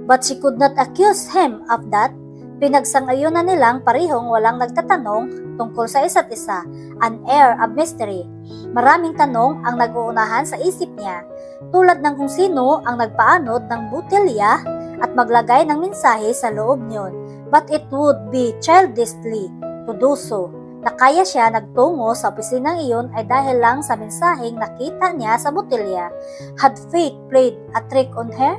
But she could not accuse him of that. Pinagsang-ayunan nilang parihong walang nagtatanong tungkol sa isa't isa, an air of mystery. Maraming tanong ang nag-uunahan sa isip niya, tulad ng kung sino ang nagpaanod ng butelya at maglagay ng mensahe sa loob niyon. But it would be childishly to do so. Na kaya siya nagtungo sa opisinang iyon ay dahil lang sa mensaheng nakita niya sa butelya. Had fate played a trick on her?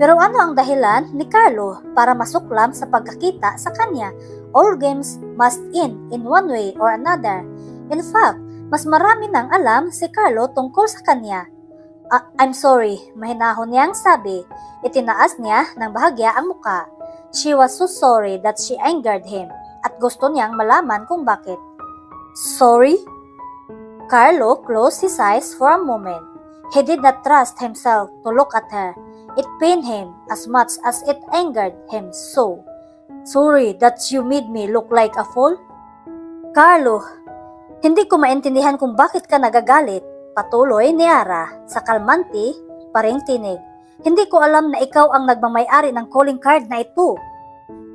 Pero ano ang dahilan ni Carlo para masuklam sa pagkakita sa kanya? All games must end in one way or another. In fact, mas marami nang alam si Carlo tungkol sa kanya. I'm sorry, mahinahon niyang sabi. Itinaas niya ng bahagya ang muka. She was so sorry that she angered him at gusto niyang malaman kung bakit. Sorry? Carlo closed his eyes for a moment. He did not trust himself to look at her. It pained him as much as it angered him so. Sorry that you made me look like a fool? Carlo, hindi ko maintindihan kung bakit ka nagagalit. Patuloy ni Ara sa kalmante paring tinig. Hindi ko alam na ikaw ang nagmamayari ng calling card na ito.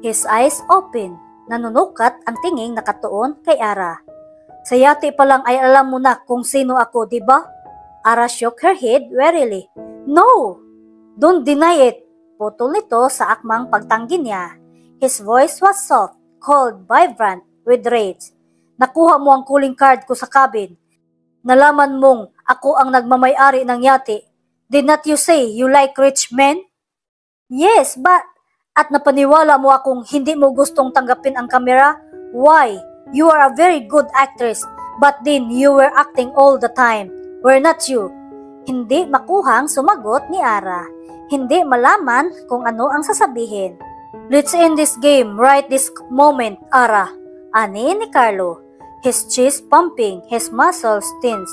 His eyes open. Nanunukat ang tinging nakatuon kay Ara. Sa yate pa lang ay alam mo na kung sino ako, di ba? Ara shook her head wearily. No! Don't deny it! Putol nito sa akmang pagtanggi niya. His voice was soft, cold, vibrant, with rage. Nakuha mo ang calling card ko sa cabin. Nalaman mong ako ang nagmamayari ng yate. Did not you say you like rich men? Yes, but... At napaniwala mo akong hindi mo gustong tanggapin ang kamera? Why? You are a very good actress, but then you were acting all the time. Were not you? Hindi makuhang sumagot ni Ara. Hindi malaman kung ano ang sasabihin. Let's end this game right this moment, Ara. Ani ni Carlo. His chest pumping, his muscles tense.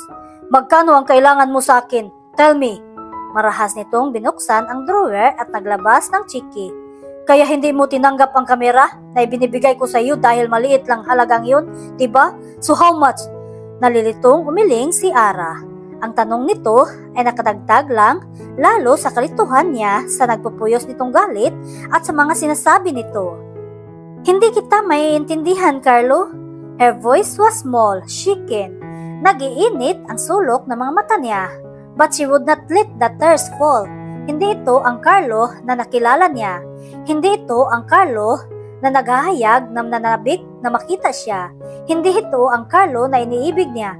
Magkano ang kailangan mo sa akin? Tell me. Marahas nitong binuksan ang drawer at naglabas ng chiki. Kaya hindi mo tinanggap ang kamera na ibinibigay ko sa iyo dahil maliit lang halagang yun, diba? So how much? Nalilitong umiling si Ara. Ang tanong nito ay nakadagdag lang lalo sa kalituhan niya sa nagpupuyos nitong galit at sa mga sinasabi nito. Hindi kita maiintindihan, Carlo. Her voice was small, shaken. Nag-iinit ang sulok ng mga mata niya. But she would not let the tears fall. Hindi ito ang Carlo na nakilala niya. Hindi ito ang Carlo na naghahayag na nananabik na makita siya. Hindi ito ang Carlo na iniibig niya.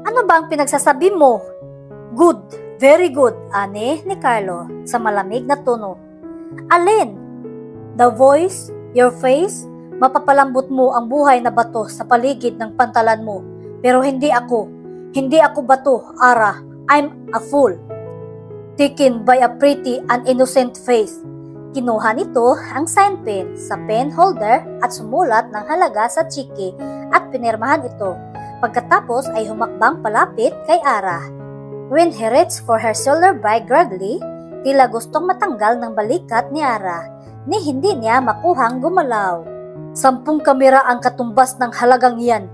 Ano ba ang pinagsasabi mo? Good, very good, ani ni Carlo sa malamig na tono. Alin? The voice, your face, mapapalambot mo ang buhay na bato sa paligid ng pantalan mo. Pero hindi ako. Hindi ako bato, Ara. I'm a fool. Taken by a pretty and innocent face. Kinuha nito ang sign pen sa pen holder at sumulat ng halaga sa chiki at pinirmahan ito. Pagkatapos ay humakbang palapit kay Ara. When he reached for her shoulder bag gradually, tila gustong matanggal ng balikat ni Ara, ni hindi niya makuhang gumalaw. 10 kamera ang katumbas ng halagang yan.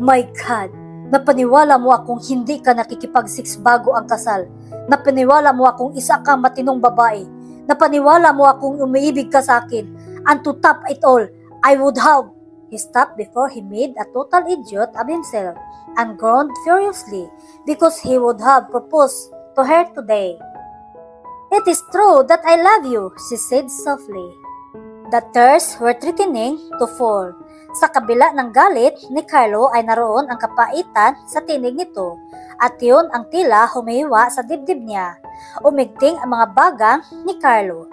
My God, napaniwala mo akong hindi ka nakikipag-sex bago ang kasal. Napaniwala mo akong isa kang matinong babae. Napaniwala mo akong umiibig ka sa akin. And to top it all, I would have... He stopped before he made a total idiot of himself and groaned furiously because he would have proposed to her today. It is true that I love you, she said softly. The tears were threatening to fall. Sa kabila ng galit ni Carlo ay naroon ang kapaitan sa tinig nito at yun ang tila humihiwa sa dibdib niya. Umigting ang mga bagang ni Carlo.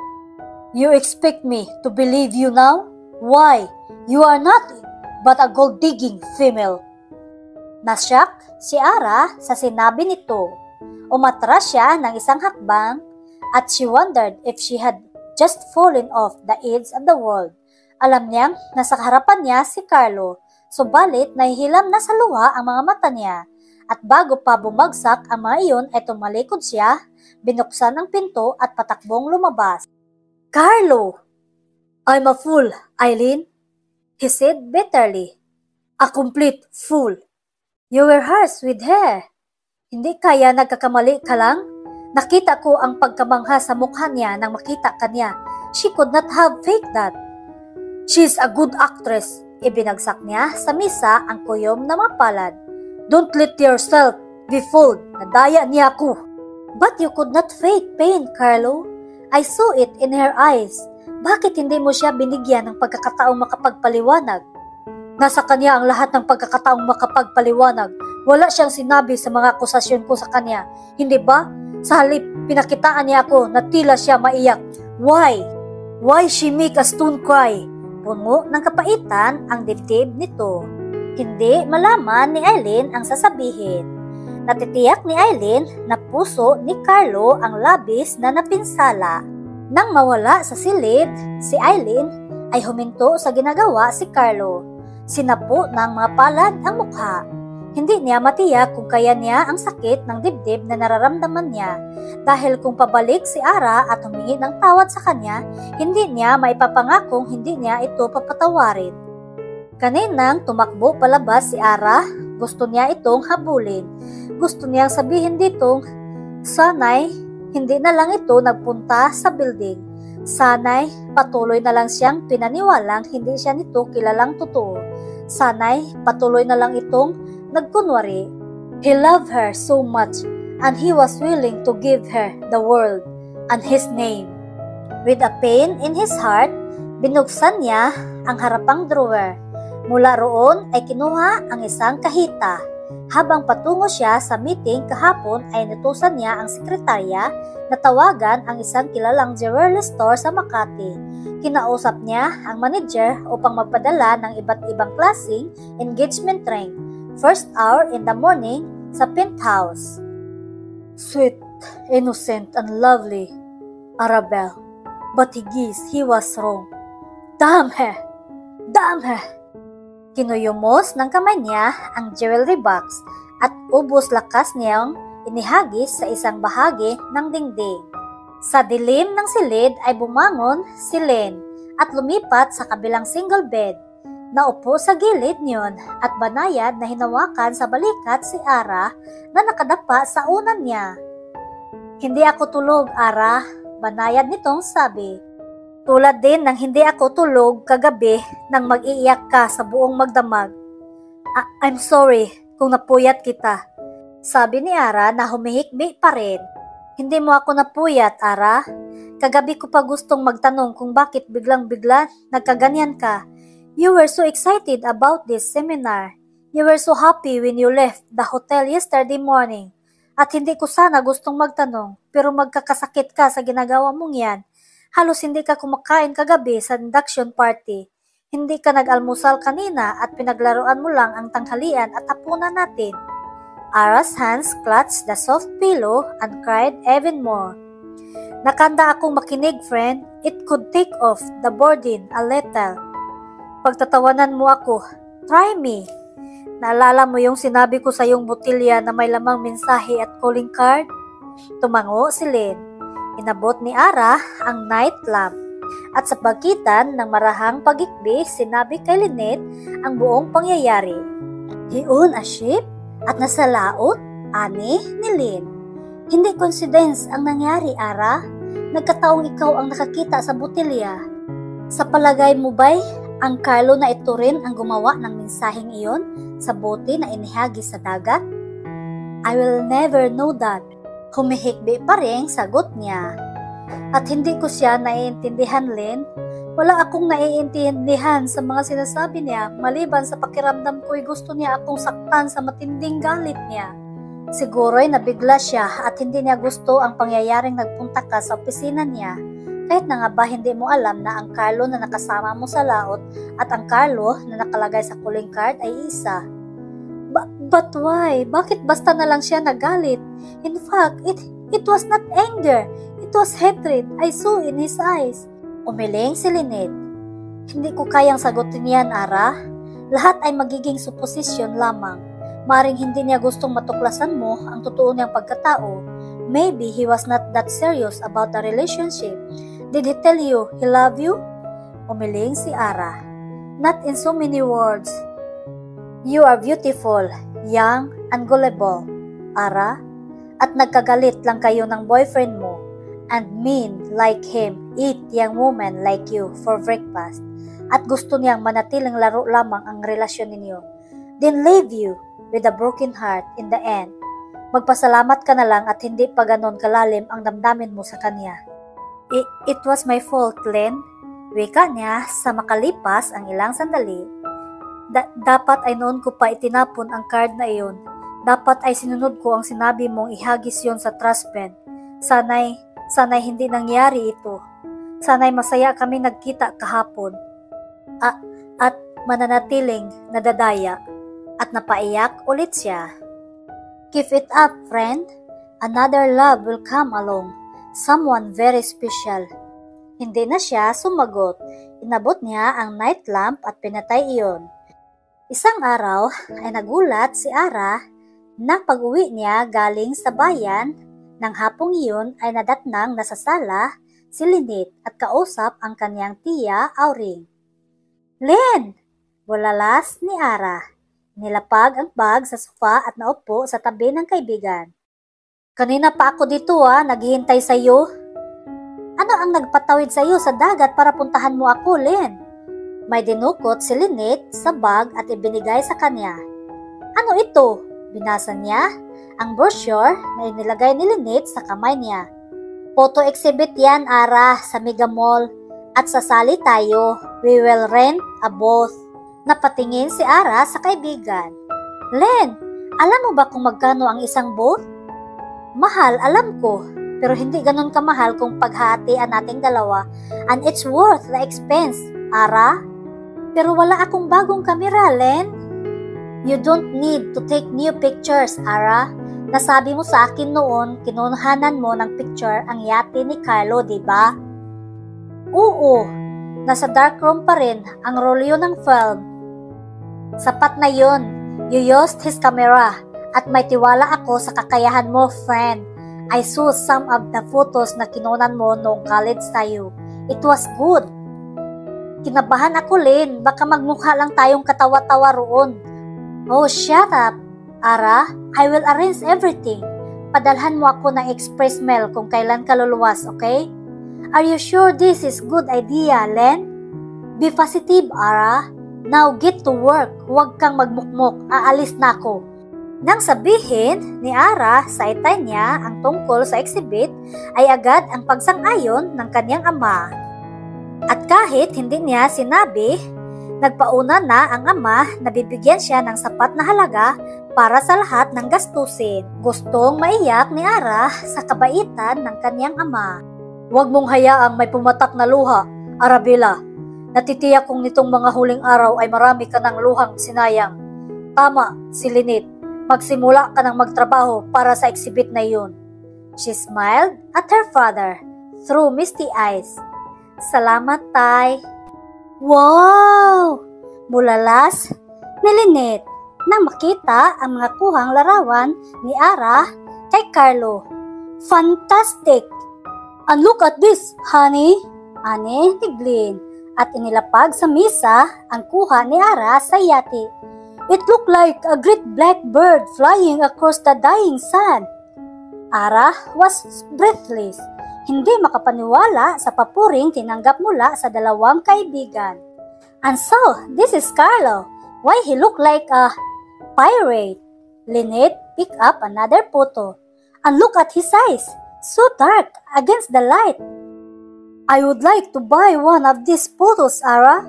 You expect me to believe you now? Why? You are not but a gold-digging female. Nasyak si Ara sa sinabi nito. Umatras siya ng isang hakbang at she wondered if she had just fallen off the edge of the world. Alam niyang nasa harapan niya si Carlo, subalit nahihilam na sa luha ang mga mata niya. At bago pa bumagsak ang mga iyon ay tumalikod siya, binuksan ang pinto at patakbong lumabas. Carlo! I'm a fool, Eileen, he said bitterly. A complete fool. You were harsh with her. Hindi kaya nagkakamali ka lang? Nakita ko ang pagkamangha sa mukha niya nang makita ka niya. She could not have faked that. She's a good actress. Ibinagsak niya sa misa ang kuyom na mapalad. Don't let yourself be fooled. Nadaya niya ako. But you could not fake pain, Carlo. I saw it in her eyes. Bakit hindi mo siya binigyan ng pagkakataong makapagpaliwanag? Nasa kanya ang lahat ng pagkakataong makapagpaliwanag. Wala siyang sinabi sa mga akusasyon ko sa kanya. Hindi ba? Sa halip, pinakitaan niya ako na tila siya maiyak. Why? Why she make a stone cry? Puno ng kapaitan ang dibdib nito. Hindi malaman ni Eileen ang sasabihin. Natitiyak ni Eileen na puso ni Carlo ang labis na napinsala. Nang mawala sa silid, si Eileen ay huminto sa ginagawa si Carlo. Sinapo ng mga palad ang mukha. Hindi niya matiyak kung kaya niya ang sakit ng dibdib na nararamdaman niya dahil kung pabalik si Ara at humingi ng tawad sa kanya, hindi niya maipapangakong hindi niya ito papatawarin. Kaninang tumakbo palabas si Ara, gusto niya itong habulin. Gusto niyang sabihin ditong, sana'y hindi na lang ito nagpunta sa building. Sana'y patuloy na lang siyang pinaniwalang hindi siya nito kilalang totoo. Sana'y patuloy na lang itong nagkunwari. He loved her so much and he was willing to give her the world and his name. With a pain in his heart, binuksan niya ang harapang drawer. Mula roon ay kinuha ang isang kahita. Habang patungo siya sa meeting kahapon ay natusan niya ang sekretarya na tawagan ang isang kilalang jewelry store sa Makati. Kinausap niya ang manager upang magpadala ng iba't ibang klaseng engagement ring. First hour in the morning sa penthouse. Sweet, innocent, and lovely, Arabelle. But he was wrong. Damn her! Damn her! Kinuyumos ng kamay niya ang jewelry box at ubos lakas niyang inihagis sa isang bahagi ng dingding. Sa dilim ng silid ay bumangon si Len at lumipat sa kabilang single bed. Naupo sa gilid niyon at banayad na hinawakan sa balikat si Ara na nakadapa sa unan niya. Hindi ako tulog, Ara, banayad nitong sabi. Tulad din ng hindi ako tulog kagabi nang mag-iiyak ka sa buong magdamag. I'm sorry kung napuyat kita, sabi ni Ara na humihikbi pa rin. Hindi mo ako napuyat, Ara. Kagabi ko pa gustong magtanong kung bakit biglang-bigla nagkaganyan ka. You were so excited about this seminar. You were so happy when you left the hotel yesterday morning. At hindi ko sana gustong magtanong, pero magkakasakit ka sa ginagawa mong yan. Halos hindi ka kumakain kagabi sa induction party. Hindi ka nag-almusal kanina at pinaglaruan mo lang ang tanghalian at hapunan natin. Ara's hands clutched the soft pillow and cried even more. Nakanda akong makinig, friend. It could take off the burden a little. Pagtatawanan mo ako. Try me. Naalala mo yung sinabi ko sa yung botilya na may lamang mensahe at calling card? Tumango si Len. Inabot ni Ara ang night lamp. At sa pagitan ng marahang pagikbi, sinabi kay Lynette ang buong pangyayari. He owned a ship at nasa laot, ani ni Lynn. Hindi coincidence ang nangyari, Ara. Nagkataong ikaw ang nakakita sa botilya. Sa palagay mo ba'y ang Carlo na ito rin ang gumawa ng mensaheng iyon sa bote na inihagis sa dagat? I will never know that. Humihikbi pa rin sagot niya. At hindi ko siya naiintindihan, Len. Wala akong naiintindihan sa mga sinasabi niya maliban sa pakiramdam ko'y gusto niya akong saktan sa matinding galit niya. Siguro'y nabigla siya at hindi niya gusto ang pangyayaring nagpunta ka sa opisina niya. Kahit na nga ba hindi mo alam na ang Carlo na nakasama mo sa laot at ang Carlo na nakalagay sa calling card ay isa. But why? Bakit basta na lang siya nagalit? In fact, it was not anger. It was hatred I saw in his eyes. Umiling si Lynette. Hindi ko kayang sagutin yan, Ara. Lahat ay magiging supposition lamang. Maring hindi niya gustong matuklasan mo ang totoo niyang pagkatao. Maybe he was not that serious about the relationship. Did he tell you he loved you? Umiling si Ara. Not in so many words. You are beautiful, young, and gullible, Ara. At nagkagalit lang kayo ng boyfriend mo. And mean like him, eat young woman like you for breakfast. At gusto niyang manatiling laro lamang ang relasyon ninyo. Then leave you with a broken heart in the end. Magpasalamat ka na lang at hindi pa ganon kalalim ang damdamin mo sa kanya. It was my fault, Len. Wika niya sa makalipas ang ilang sandali. Dapat ay noon ko pa itinapon ang card na iyon. Dapat ay sinunod ko ang sinabi mong ihagis yon sa trash bin. Sana'y hindi nangyari ito. Sana'y masaya kami nagkita kahapon. At mananatiling nadadaya. At napaiyak ulit siya. Keep it up, friend. Another love will come along. Someone very special. Hindi na siya sumagot. Inabot niya ang night lamp at pinatay iyon. Isang araw ay nagulat si Ara nang pag-uwi niya galing sa bayan. Nang hapong iyon ay nadatnang nasa sala si Lynette at kausap ang kanyang tiya Auring. "Len!" Bulalas ni Ara. Nilapag ang bag sa sofa at naupo sa tabi ng kaibigan. "Kanina pa ako dito naghihintay sa iyo." "Ano ang nagpatawid sa iyo sa dagat para puntahan mo ako, Len?" May dinukot si Lynette sa bag at ibinigay sa kanya. "Ano ito?" Binasa niya ang brochure na inilagay ni Lynette sa kamay niya. "Photo exhibit yan, Ara, sa Mega Mall. At sasali tayo. We will rent a booth." Napatingin si Ara sa kaibigan. "Len, alam mo ba kung magkano ang isang booth?" "Mahal, alam ko. Pero hindi ganun kamahal kung paghahatian nating dalawa. And it's worth the expense, Ara." "Pero wala akong bagong kamera, Len." "You don't need to take new pictures, Ara. Nasabi mo sa akin noon, kinuhanan mo ng picture ang yate ni Carlo, di ba?" "Oo, nasa darkroom pa rin ang rolyo ng film." "Sapat na yun. You used his camera. At may tiwala ako sa kakayahan mo, friend. I saw some of the photos na kinunan mo noong college tayo. It was good." "Kinabahan ako, Len. Baka magmukha lang tayong katawa-tawa roon." "Oh, shut up, Ara. I will arrange everything. Padalhan mo ako ng express mail kung kailan ka luluwas, okay? Are you sure this is good idea, Len?" "Be positive, Ara. Now get to work. Huwag kang magmukmok. Aalis na ako." Nang sabihin ni Ara sa itay niya ang tungkol sa exhibit, ay agad ang pagsang-ayon ng kanyang ama. At kahit hindi niya sinabi, nagpauna na ang ama na bibigyan siya ng sapat na halaga para sa lahat ng gastusin. Gustong maiyak ni Ara sa kabaitan ng kanyang ama. "Huwag mong hayaang may pumatak na luha, Arabella. Natitiyak kong nitong mga huling araw ay marami ka ng luhang sinayang. Tama, si Lynette. Magsimula ka ng magtrabaho para sa exhibit na iyon." She smiled at her father through misty eyes. "Salamat, Tay." "Wow!" Bulalas ni Lynette nang makita ang mga kuhang larawan ni Ara kay Carlo. "Fantastic! And look at this, honey!" ani ni Glenn at inilapag sa misa ang kuha ni Ara sa yate. "It looked like a great black bird flying across the dying sun." Ara was breathless. Hindi makapaniwala sa papuring tinanggap mula sa dalawang kaibigan. "And so, this is Carlo. Why he look like a pirate?" Lynette picked up another photo. "And look at his eyes, so dark against the light." "I would like to buy one of these photos, Ara."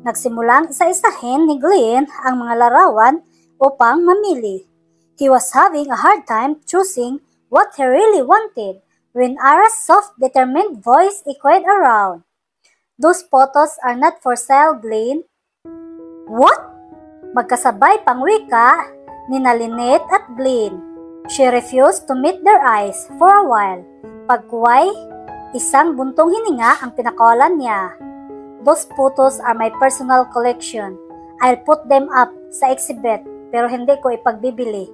Nagsimulang isa-isahin ni Glenn ang mga larawan upang mamili. He was having a hard time choosing what he really wanted when Ara's soft, determined voice echoed around. "Those photos are not for sale, Glenn." "What?" Magkasabay pang wika ni Lynette at Glenn. She refused to meet their eyes for a while. Pagkuway, isang buntong hininga ang pinakawalan niya. "Those photos are my personal collection. I'll put them up sa exhibit pero hindi ko ipagbibili."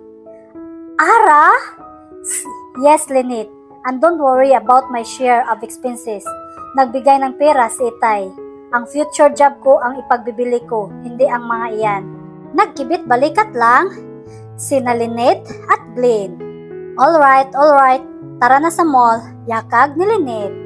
"Ara?" "Yes, Lynette. And don't worry about my share of expenses. Nagbigay ng pera si Itay. Ang future job ko ang ipagbibili ko, hindi ang mga iyan." Nagkibit balikat lang sina Lynette at Glenn. All right. Tara na sa mall." Yakag ni Lynette.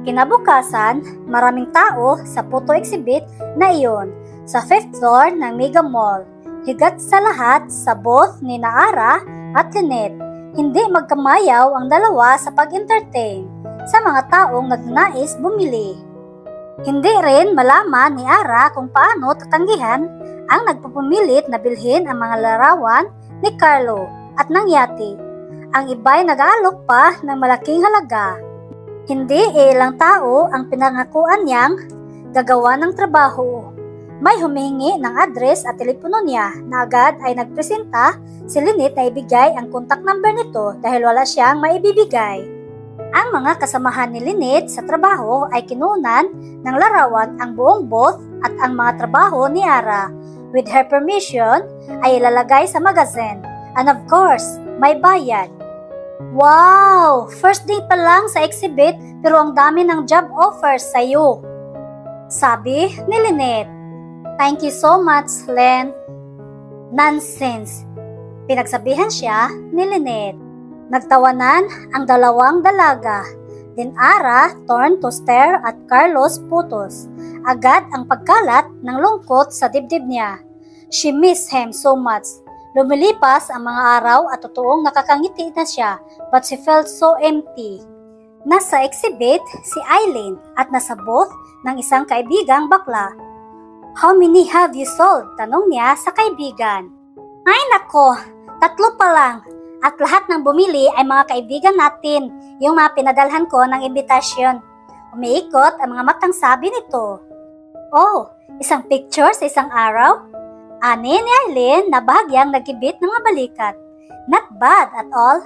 Kinabukasan, maraming tao sa photo exhibit na iyon sa 5th floor ng Mega Mall. Higat sa lahat sa booth ni Ara at Lynette. Hindi magkamayaw ang dalawa sa pag-entertain sa mga taong nagnais bumili. Hindi rin malaman ni Ara kung paano tatanggihan ang nagpupumilit na bilhin ang mga larawan ni Carlo at ng yate. Ang iba'y nag-aalok pa ng malaking halaga. Hindi ilang tao ang pinangakuan niyang gagawa ng trabaho. May humihingi ng address at telepono niya na agad ay nagpresenta si Lynette na ibigay ang contact number nito dahil wala siyang maibibigay. Ang mga kasamahan ni Lynette sa trabaho ay kinunan ng larawan ang buong booth at ang mga trabaho ni Ara. With her permission, ay ilalagay sa magazine. And of course, may bayad. Wow! First day pa lang sa exhibit pero ang dami ng job offers sa'yo. Sabi ni Lynette. Thank you so much, Len. Nonsense. Pinagsabihan siya ni Lynette. Nagtawanan ang dalawang dalaga. Then Ara turned to stare at Carlos Putos. Agad ang pagkalat ng lungkot sa dibdib niya. She missed him so much. Lumilipas ang mga araw at totoong nakakangiti na siya, but she felt so empty. Nasa exhibit si Eileen at nasa booth ng isang kaibigang bakla. How many have you sold? Tanong niya sa kaibigan. Ay nako, 3 pa lang. At lahat ng bumili ay mga kaibigan natin, yung mga pinadalhan ko ng imbitasyon. Umiikot ang mga matang sabi nito. Oh, isang picture sa isang araw? Ani ni Eileen na bahagyang nagkibit ng mga balikat. Not bad at all.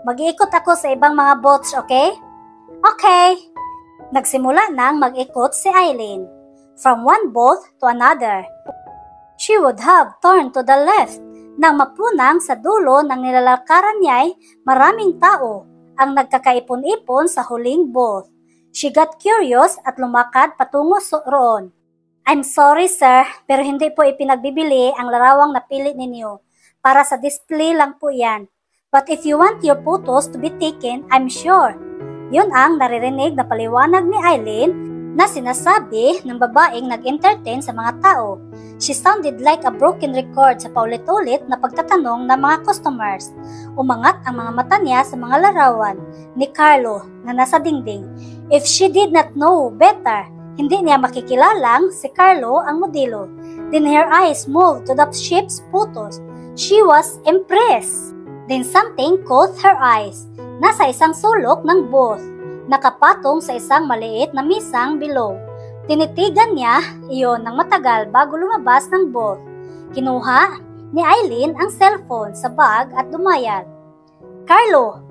Mag-iikot ako sa ibang mga boats, okay? Okay. Nagsimula nang mag-ikot si Eileen. From one boat to another. She would have turned to the left. Nang mapunang sa dulo ng nilalakaran niya'y maraming tao ang nagkakaipon-ipon sa huling boat. She got curious at lumakad patungo roon. I'm sorry sir, pero hindi po ipinagbibili ang larawang napili ninyo. Para sa display lang po yan. But if you want your photos to be taken, I'm sure. Yun ang naririnig na paliwanag ni Eileen na sinasabi ng babaeng nag-entertain sa mga tao. She sounded like a broken record sa paulit-ulit na pagtatanong ng mga customers. Umangat ang mga mata niya sa mga larawan ni Carlo na nasa dingding. If she did not know better, hindi niya makikilalang si Carlo ang modelo. Then her eyes moved to the ship's photos. She was impressed. Then something caught her eyes. Nasa isang sulok ng booth, nakapatong sa isang maliit na misang bilog. Tinitigan niya iyon ng matagal bago lumabas ng booth. Kinuha ni Eileen ang cellphone sa bag at dumayal. Carlo,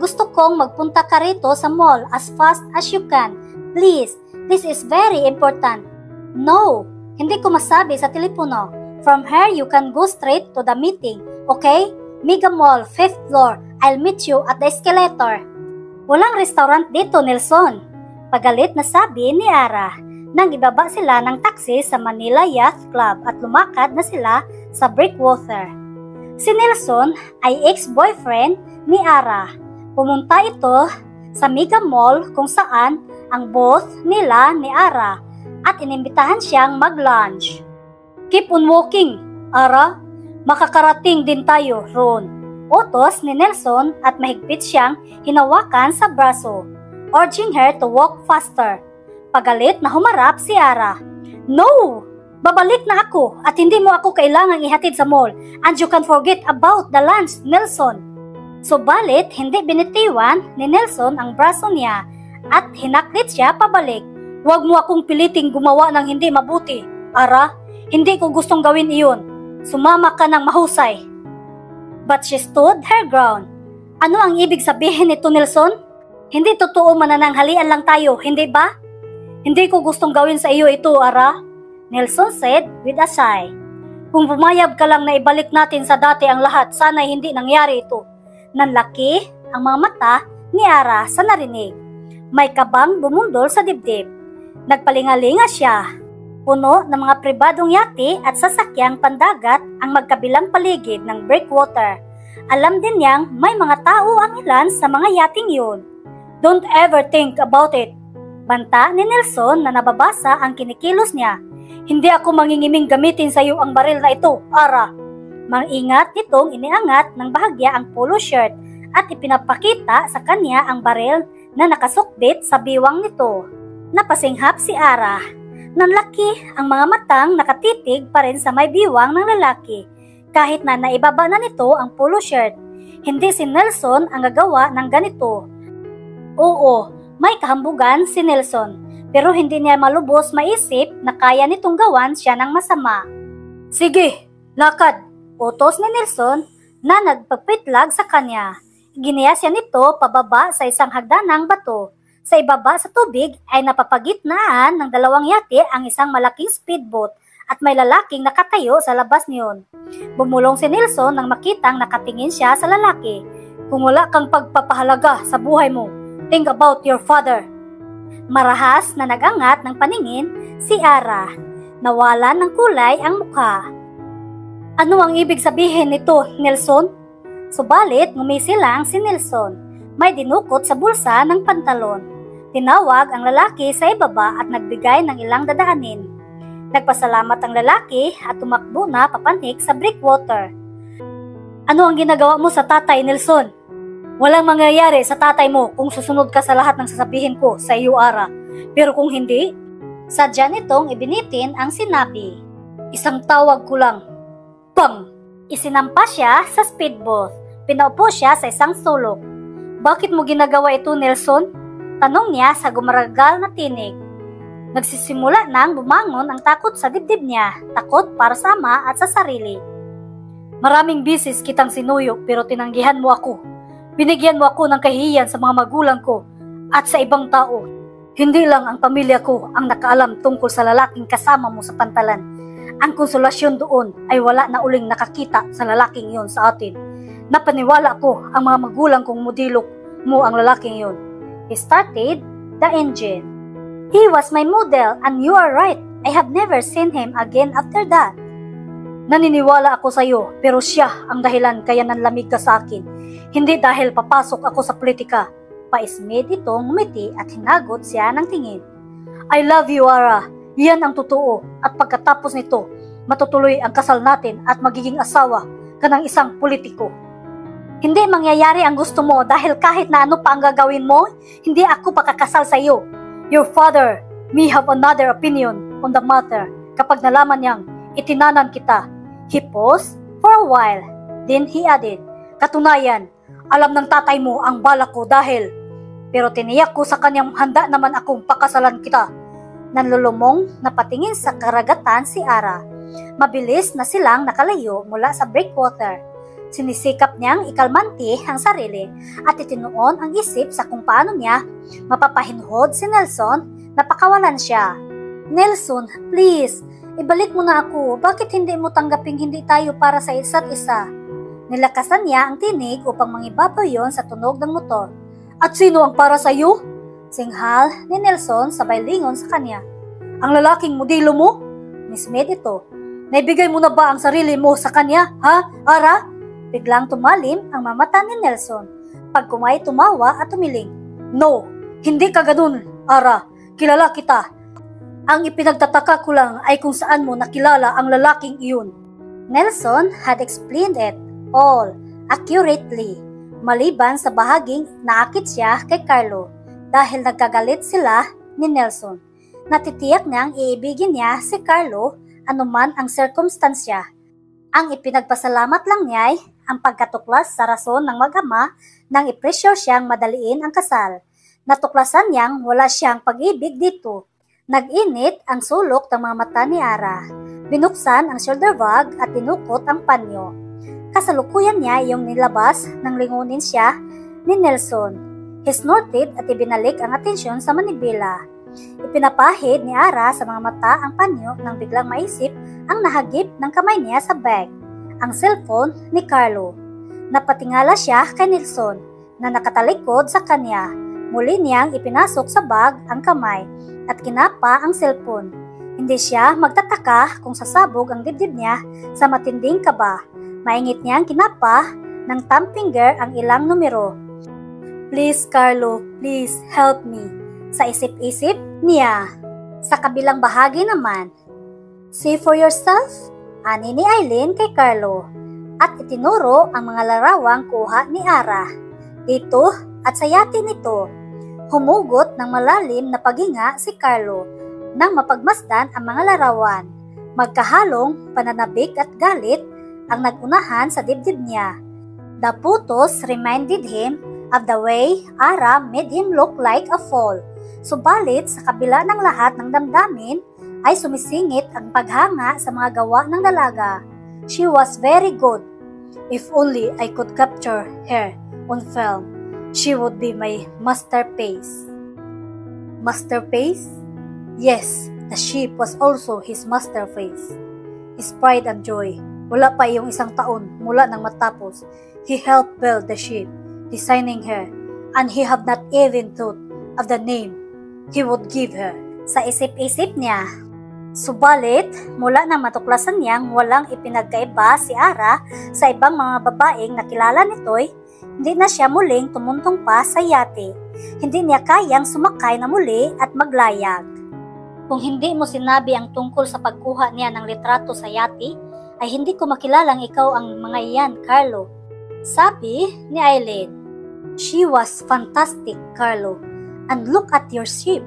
gusto kong magpunta ka rito sa mall as fast as you can. Please, this is very important. No, hindi ko masabi sa telepono. From here, you can go straight to the meeting, okay? Mega Mall, 5th floor. I'll meet you at the escalator. Walang restaurant dito, Nelson. Pagalit na sabi ni Ara nang ibaba sila ng taxi sa Manila Yacht Club at lumakad na sila sa Breakwater. Si Nelson ay ex-boyfriend ni Ara. Pumunta ito sa Mega Mall kung saan ang booth nila ni Ara at inimbitahan siyang mag-lunch. Keep on walking, Ara. Makakarating din tayo roon. Utos ni Nelson at mahigpit siyang hinawakan sa braso, urging her to walk faster. Pagalit na humarap si Ara. No! Babalik na ako at hindi mo ako kailangang ihatid sa mall and you can forget about the lunch, Nelson. Subalit, hindi binitiwan ni Nelson ang braso niya at hinaklit siya pabalik. Huwag mo akong piliting gumawa ng hindi mabuti, Ara. Hindi ko gustong gawin iyon. Sumama ka ng mahusay. But she stood her ground. Ano ang ibig sabihin nito, Nelson? Hindi totoo manananghalian lang tayo, hindi ba? Hindi ko gustong gawin sa iyo ito, Ara. Nelson said with a sigh. Kung pumayag ka lang na ibalik natin sa dati ang lahat, sana hindi nangyari ito. Nanlaki ang mga mata ni Ara sa narinig. May kabang bumundol sa dibdib. Nagpalingalinga siya. Puno ng mga pribadong yate at sasakyang pandagat ang magkabilang paligid ng Breakwater. Alam din niyang may mga tao ang ilan sa mga yating yun. Don't ever think about it. Banta ni Nelson na nababasa ang kinikilos niya. Hindi ako mangingiming gamitin sa iyo ang baril na ito, Ara. Mangingat nitong iniangat ng bahagya ang polo shirt at ipinapakita sa kanya ang baril na nakasukbit sa biwang nito. Napasinghap si Ara. Nanlaki ang mga matang nakatitig pa rin sa may biwang ng lalaki kahit na naibaba na nito ang polo shirt. Hindi si Nelson ang gagawa ng ganito. Oo, may kahambugan si Nelson pero hindi niya malubos maisip na kaya nitong gawan siya ng masama. Sige, lakad! Utos ni Nelson na nagpagpitlag sa kanya. Giniya siya nito pababa sa isang hagdanang bato. Sa ibaba sa tubig ay napapagitnaan ng dalawang yate ang isang malaking speedboat at may lalaking nakatayo sa labas niyon. Bumulong si Nelson nang makitang nakatingin siya sa lalaki. Kung wala kang pagpapahalaga sa buhay mo, think about your father. Marahas na nagangat ng paningin si Ara. Nawalan ng kulay ang mukha. Ano ang ibig sabihin nito, Nelson? Subalit ngumisi lang si Nelson. May dinukot sa bulsa ng pantalon. Tinawag ang lalaki sa ibaba at nagbigay ng ilang dadaanin. Nagpasalamat ang lalaki at tumakbo na papanik sa Breakwater. Ano ang ginagawa mo sa tatay, Nelson? Walang mangyayari sa tatay mo kung susunod ka sa lahat ng sasabihin ko sa iyo, Ara. Pero kung hindi, sadya nitong ibinitin ang sinabi. Isang tawag ko lang. Bang! Isinampa siya sa speedboat. Pinaupo siya sa isang sulok. Bakit mo ginagawa ito, Nelson? Tanong niya sa gumaragal na tinig. Nagsisimula nang bumangon ang takot sa dibdib niya, takot para sa ama at sa sarili. Maraming bisis kitang sinuyo pero tinanggihan mo ako. Binigyan mo ako ng kahihiyan sa mga magulang ko at sa ibang tao. Hindi lang ang pamilya ko ang nakaalam tungkol sa lalaking kasama mo sa pantalan. Ang konsolasyon doon ay wala na uling nakakita sa lalaking yon sa atin. Napaniwala ko ang mga magulang kong modelo mo ang lalaking yon. He started the engine. He was my model and you are right. I have never seen him again after that. Naniniwala ako sa iyo pero siya ang dahilan kaya nanlamig ka sa akin. Hindi dahil papasok ako sa politika. Paismid itong ngumiti at hinagot siya ng tingin. I love you, Ara. Yan ang totoo at pagkatapos nito, matutuloy ang kasal natin at magiging asawa ka ng isang politiko. Hindi mangyayari ang gusto mo dahil kahit na ano pa ang gagawin mo, hindi ako pakakasal sa iyo. Your father may have another opinion on the matter. Kapag nalaman niyang itinanan kita, he paused for a while. Then he added, katunayan, alam ng tatay mo ang balak ko dahil, pero tiniyak ko sa kanyang handa naman akong pakasalan kita. Nanlulumong na patingin sa karagatan si Ara. Mabilis na silang nakalayo mula sa breakwater. Sinisikap niyang ikalmanti ang sarili at itinuon ang isip sa kung paano niya mapapahinhod si Nelson na pakawalan siya. Nelson, please, ibalik mo na ako. Bakit hindi mo tanggaping hindi tayo para sa isa't isa? Nilakasan niya ang tinig upang mangibabaw yon sa tunog ng motor. At sino ang para sa iyo? Singhal ni Nelson sabay lingon sa kanya. Ang lalaking modelo mo? Mismid ito. Naibigay mo na ba ang sarili mo sa kanya, ha, Ara? Biglang tumalim ang mamata ni Nelson. Pagkumay tumawa at tumiling. No, hindi ka ganun, Ara. Kilala kita. Ang ipinagtataka ko lang ay kung saan mo nakilala ang lalaking iyon. Nelson had explained it all accurately, maliban sa bahaging naakit siya kay Carlo dahil nagkagalit sila ni Nelson. Natitiyak niyang iibigin niya si Carlo anuman ang sirkumstansya. Ang ipinagpasalamat lang niya ay ang pagkatuklas sa rason ng mag-ama nang ipresyo siyang madaliin ang kasal. Natuklasan niyang wala siyang pag-ibig dito. Nag-init ang sulok ng mga mata ni Ara. Binuksan ang shoulder bag at tinukot ang panyo. Kasalukuyan niya yung nilabas nang lingunin siya ni Nelson. He snorted at ibinalik ang atensyon sa manibela. Ipinapahid ni Ara sa mga mata ang panyo nang biglang maisip ang nahagip ng kamay niya sa bag, ang cellphone ni Carlo. Napatingala siya kay Nelson na nakatalikod sa kanya. Muli niyang ipinasok sa bag ang kamay at kinapa ang cellphone. Hindi siya magtataka kung sasabog ang dibdib niya sa matinding kaba. Maingit niyang kinapa ng thumb finger ang ilang numero. Please, Carlo, please help me. Sa isip-isip niya. Sa kabilang bahagi naman, see for yourself, ani ni Eileen kay Carlo. At itinuro ang mga larawang kuha ni Ara. Dito at sa yate nito, humugot ng malalim na paghinga si Carlo nang mapagmasdan ang mga larawan. Magkahalong pananabik at galit ang nagunahan sa dibdib niya. The photos reminded him of the way Ara made him look like a fool. Subalit sa kabila ng lahat ng damdamin ay sumisingit ang paghanga sa mga gawa ng dalaga. She was very good. If only I could capture her on film, she would be my masterpiece. Masterpiece? Yes, The ship was also his masterpiece. His pride and joy. Wala pa iyong isang taon mula nang matapos. He helped build the ship, designing her, and he had not even thought of the name he would give her. Sa isip-isip niya. Subalit, mula nang matuklasan niyang walang ipinagkaiba si Ara sa ibang mga babaeng nakilala nito'y, hindi na siya muling tumuntong pa sa yate. Hindi niya kayang sumakay na muli at maglayag. Kung hindi mo sinabi ang tungkol sa pagkuha niya ng litrato sa yate, ay hindi ko makilalang ikaw ang mga iyan, Carlo. Sabi ni Eileen. She was fantastic, Carlo. And look at your ship.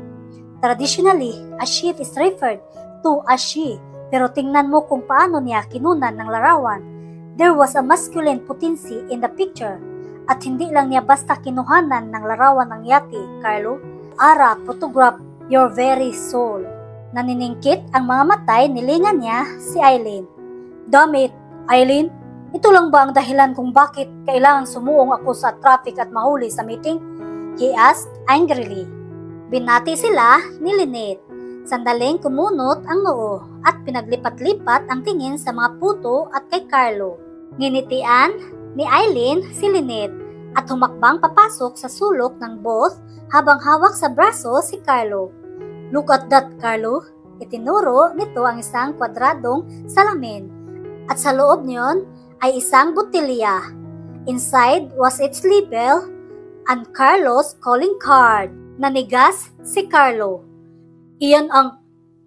Traditionally, a ship is referred to as she, pero tingnan mo kung paano niya kinunan ng larawan. There was a masculine potency in the picture, at hindi lang niya basta kinuhanan ng larawan ng yate, Carlo. Ara, photograph your very soul. Naniningkit ang mga matay, nilingan niya si Eileen. Damn it, Eileen, ito lang ba ang dahilan kung bakit kailangang sumuong ako sa traffic at mahuli sa meeting? He asked angrily. Binati sila ni Lynette. Sandaling kumunot ang noo at pinaglipat-lipat ang tingin sa mga puto at kay Carlo. Nginitian ni Eileen si Lynette at humakbang papasok sa sulok ng both habang hawak sa braso si Carlo. Look at that, Carlo. Itinuro nito ang isang kwadradong salamin at sa loob niyon ay isang botilya. Inside was its label and Carlo's calling card. Nanigas si Carlo. Iyan ang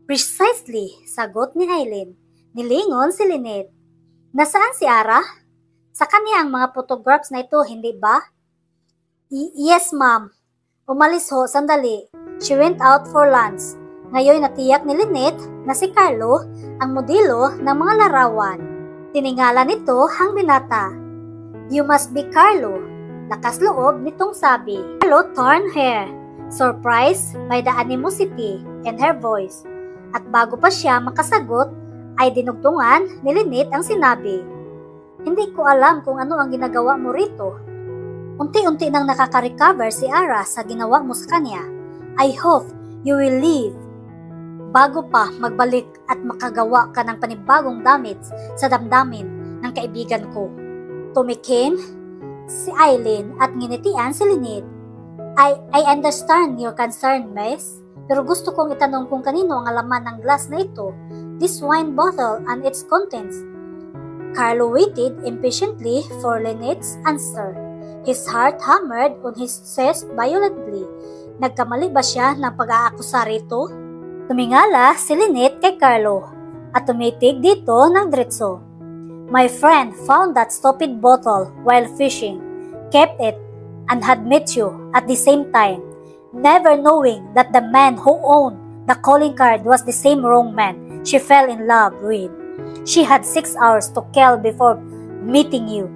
precisely, sagot ni Eileen. Nilingon si Lynette. Nasaan si Ara? Sa kanya ang mga photographs na ito, hindi ba? Yes, ma'am. Umalis ho, sandali. She went out for lunch. Ngayon natiyak ni Lynette na si Carlo ang modelo ng mga larawan. Tiningala nito ang binata. You must be Carlo. Lakas loob nitong sabi. Carlo turned her. Surprised by the animosity in her voice. At bago pa siya makasagot, ay dinugtungan ni Lynette ang sinabi. Hindi ko alam kung ano ang ginagawa mo rito. Unti-unti nang nakaka-recover si Ara sa ginawa mo sa kanya. I hope you will leave. Bago pa magbalik at makagawa ka ng panibagong damage sa damdamin ng kaibigan ko. Tumikim si Eileen at nginitian si Lynette. I understand your concern, miss. Pero gusto kong itanong kung kanino ang alaman ng glass na ito, this wine bottle and its contents. Carlo waited impatiently for Lynette's answer. His heart hammered on his chest violently. Nagkamali ba siya ng pag-aakusa rito? Tumingala si Lynette kay Carlo at tumitig dito ng diretso. My friend found that stupid bottle while fishing, kept it, and had met you at the same time, never knowing that the man who owned the calling card was the same wrong man she fell in love with. She had 6 hours to kill before meeting you.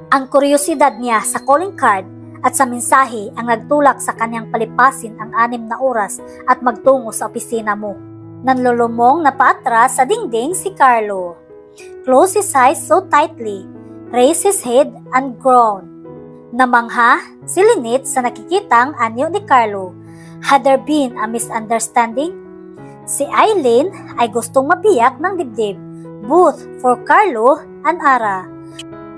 Ang kuryosidad niya sa calling card at sa mensahe ang nagtulak sa kanyang palipasin ang 6 na oras at magtungo sa opisina mo. Nanlulumong na paatras sa dingding si Carlo. Closed his eyes so tightly, raised his head and groaned. Namangha si Lynette sa nakikitang anyo ni Carlo. Had there been a misunderstanding? Si Eileen ay gustong mabiyak ng dibdib, both for Carlo and Ara.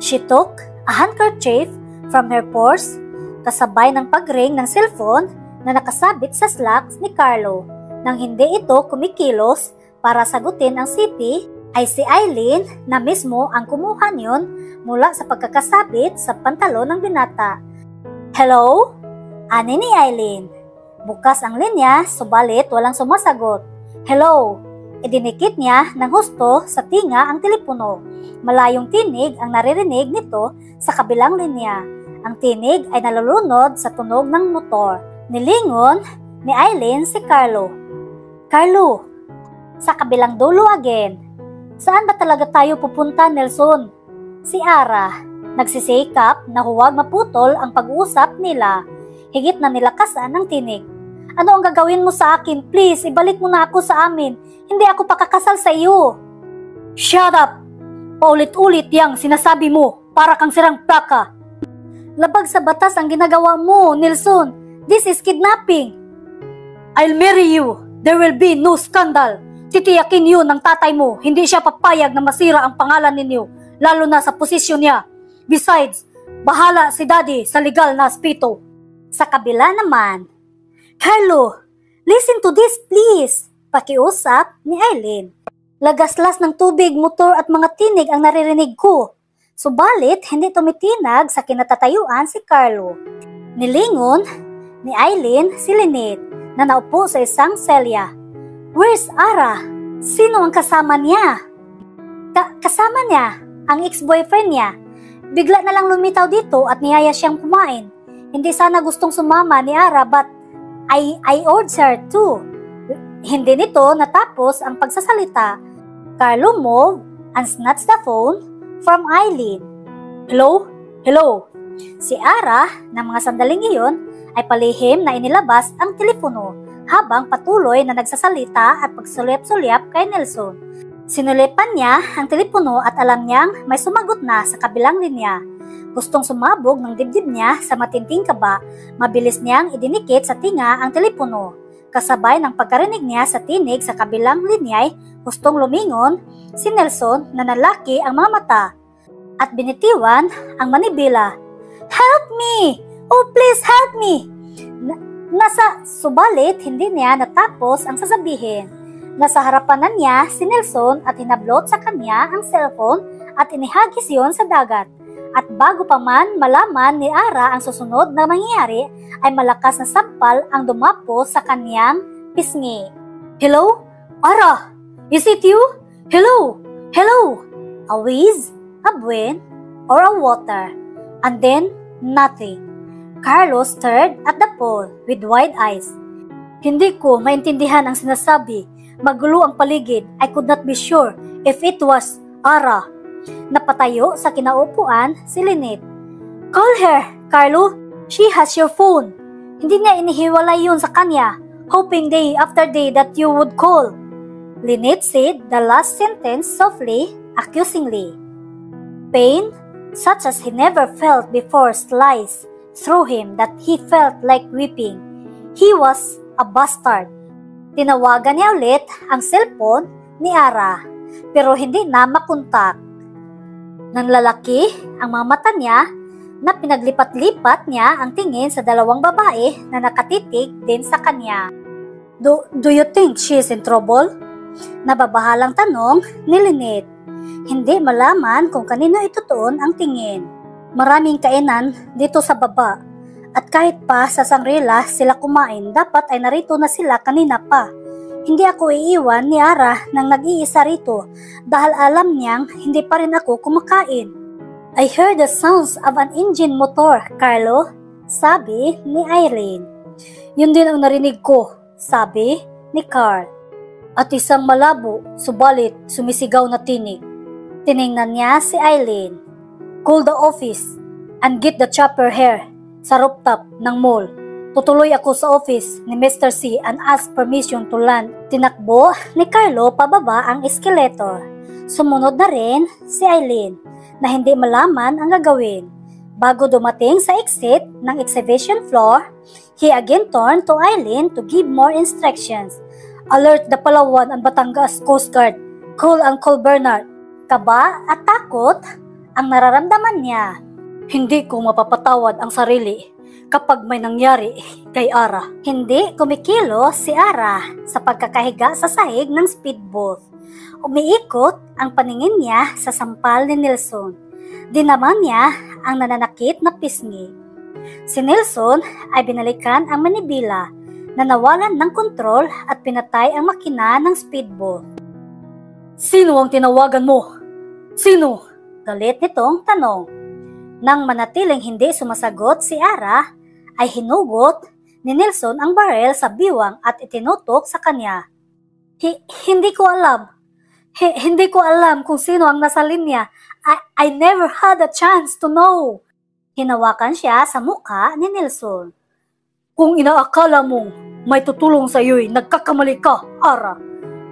She took a handkerchief from her purse, kasabay ng pagring ng cellphone na nakasabit sa slacks ni Carlo. Nang hindi ito kumikilos para sagutin ang sipi, ay si Eileen na mismo ang kumuha niyon mula sa pagkakasabit sa pantalon ng binata. Hello? Ani ni Eileen. Bukas ang linya, subalit walang sumasagot. Hello? Idinikit niya ng husto sa tinga ang telepono. Malayong tinig ang naririnig nito sa kabilang linya. Ang tinig ay nalulunod sa tunog ng motor. Nilingon ni Eileen si Carlo. Carlo, sa kabilang dulo again. Saan ba talaga tayo pupunta, Nelson? Si Ara, nagsisikap na huwag maputol ang pag-uusap nila. Higit na nilakasan ng tinig. Ano ang gagawin mo sa akin? Please, ibalik mo na ako sa amin. Hindi ako pakakasal sa iyo. Shut up! Paulit-ulit yang sinasabi mo para kang sirang plaka. Labag sa batas ang ginagawa mo, Nelson. This is kidnapping. I'll marry you. There will be no scandal. Titiyakin yun ng tatay mo. Hindi siya papayag na masira ang pangalan ninyo, lalo na sa posisyon niya. Besides, bahala si Daddy sa legal na aspeto. Sa kabila naman, Carlo, listen to this please. Pakiusap ni Eileen. Lagaslas ng tubig, motor at mga tinig ang naririnig ko. Subalit, hindi tumitinag sa kinatatayuan si Carlo. Nilingon ni Eileen si Lynette na naupo sa isang selya. Where's Ara? Sino ang kasama niya? Kasama niya, ang ex-boyfriend niya. Bigla na lang lumitaw dito at niyaya siyang kumain. Hindi sana gustong sumama ni Ara but I urged her to. Hindi nito natapos ang pagsasalita. Carlo moved and snatched the phone from Eileen. Hello? Hello? Si Ara, na mga sandaling iyon, ay palihim na inilabas ang telepono habang patuloy na nagsasalita at pagsulyap-sulyap kay Nelson. Sinulipan niya ang telepono at alam niyang may sumagot na sa kabilang linya. Gustong sumabog ng dibdib niya sa matinding kaba, mabilis niyang idinikit sa tinga ang telepono. Kasabay ng pagkarinig niya sa tinig sa kabilang linya'y gustong lumingon, si Nelson na nalaki ang mga mata at binitiwan ang manibela. Help me! Oh please help me! Subalit hindi niya natapos ang sasabihin. Nasa harapan na niya si Nelson at hinablot sa kanya ang cellphone at inihagis yon sa dagat. At bago pa man malaman ni Ara ang susunod na mangyayari, ay malakas na sampal ang dumapo sa kanyang pisngi. Hello? Ara? Is it you? Hello? Hello? A whiz? A buwen? Or a water? And then, nothing. Carlos stared at the pool with wide eyes. Hindi ko maintindihan ang sinasabi. Magulo ang paligid. I could not be sure if it was Ara. Napatayo sa kinaupuan si Lynette. Call her, Carlo. She has your phone. Hindi niya inihiwalay yun sa kanya, hoping day after day that you would call. Lynette said the last sentence softly, accusingly. Pain, such as he never felt before, sliced through him that he felt like weeping. He was a bastard. Tinawagan niya ulit ang cellphone ni Ara, pero hindi na makontak. Nanlalaki ang mga mata niya na pinaglipat-lipat niya ang tingin sa dalawang babae na nakatitig din sa kanya. Do you think she is in trouble? Nababahalang tanong ni Lynette. Hindi malaman kung kanino itutuon ang tingin. Maraming kainan dito sa baba at kahit pa sa Sangrila sila kumain, dapat ay narito na sila kanina pa. Hindi ako iiwan ni Ara nang nag-iisa rito dahil alam niyang hindi pa rin ako kumakain. I heard the sounds of an engine motor, Carlo, sabi ni Eileen. Yun din ang narinig ko, sabi ni Carl. At isang malabo, subalit sumisigaw na tinig. Tiningnan niya si Eileen. Call the office and get the chopper here sa rooftop ng mall. Tutuloy ako sa office ni Mr. C and ask permission to land. Tinakbo ni Carlo pababa ang escalator. Sumunod na rin si Eileen na hindi malaman ang gagawin. Bago dumating sa exit ng exhibition floor, he again turned to Eileen to give more instructions. Alert the Palawan and Batangas Coast Guard. Call Uncle Bernard. Kaba at takot ang nararamdaman niya. Hindi ko mapapatawad ang sarili kapag may nangyari kay Ara. Hindi kumikilo si Ara sa pagkakahiga sa sahig ng speedboat. Umiikot ang paningin niya sa sampal ni Nelson. Dinaman niya ang nananakit na pisngi. Si Nelson ay binalikan ang manibela na nawalan ng kontrol at pinatay ang makina ng speedboat. Sino ang tinawagan mo? Sino? Galit nitong tanong. Nang manatiling hindi sumasagot si Ara, ay hinugot ni Nelson ang barel sa biwang at itinutok sa kanya. Hindi ko alam. Hindi ko alam kung sino ang nasa linya. I never had a chance to know. Hinawakan siya sa mukha ni Nelson. Kung inaakala mong may tutulong sa iyo'y nagkakamali ka, Ara.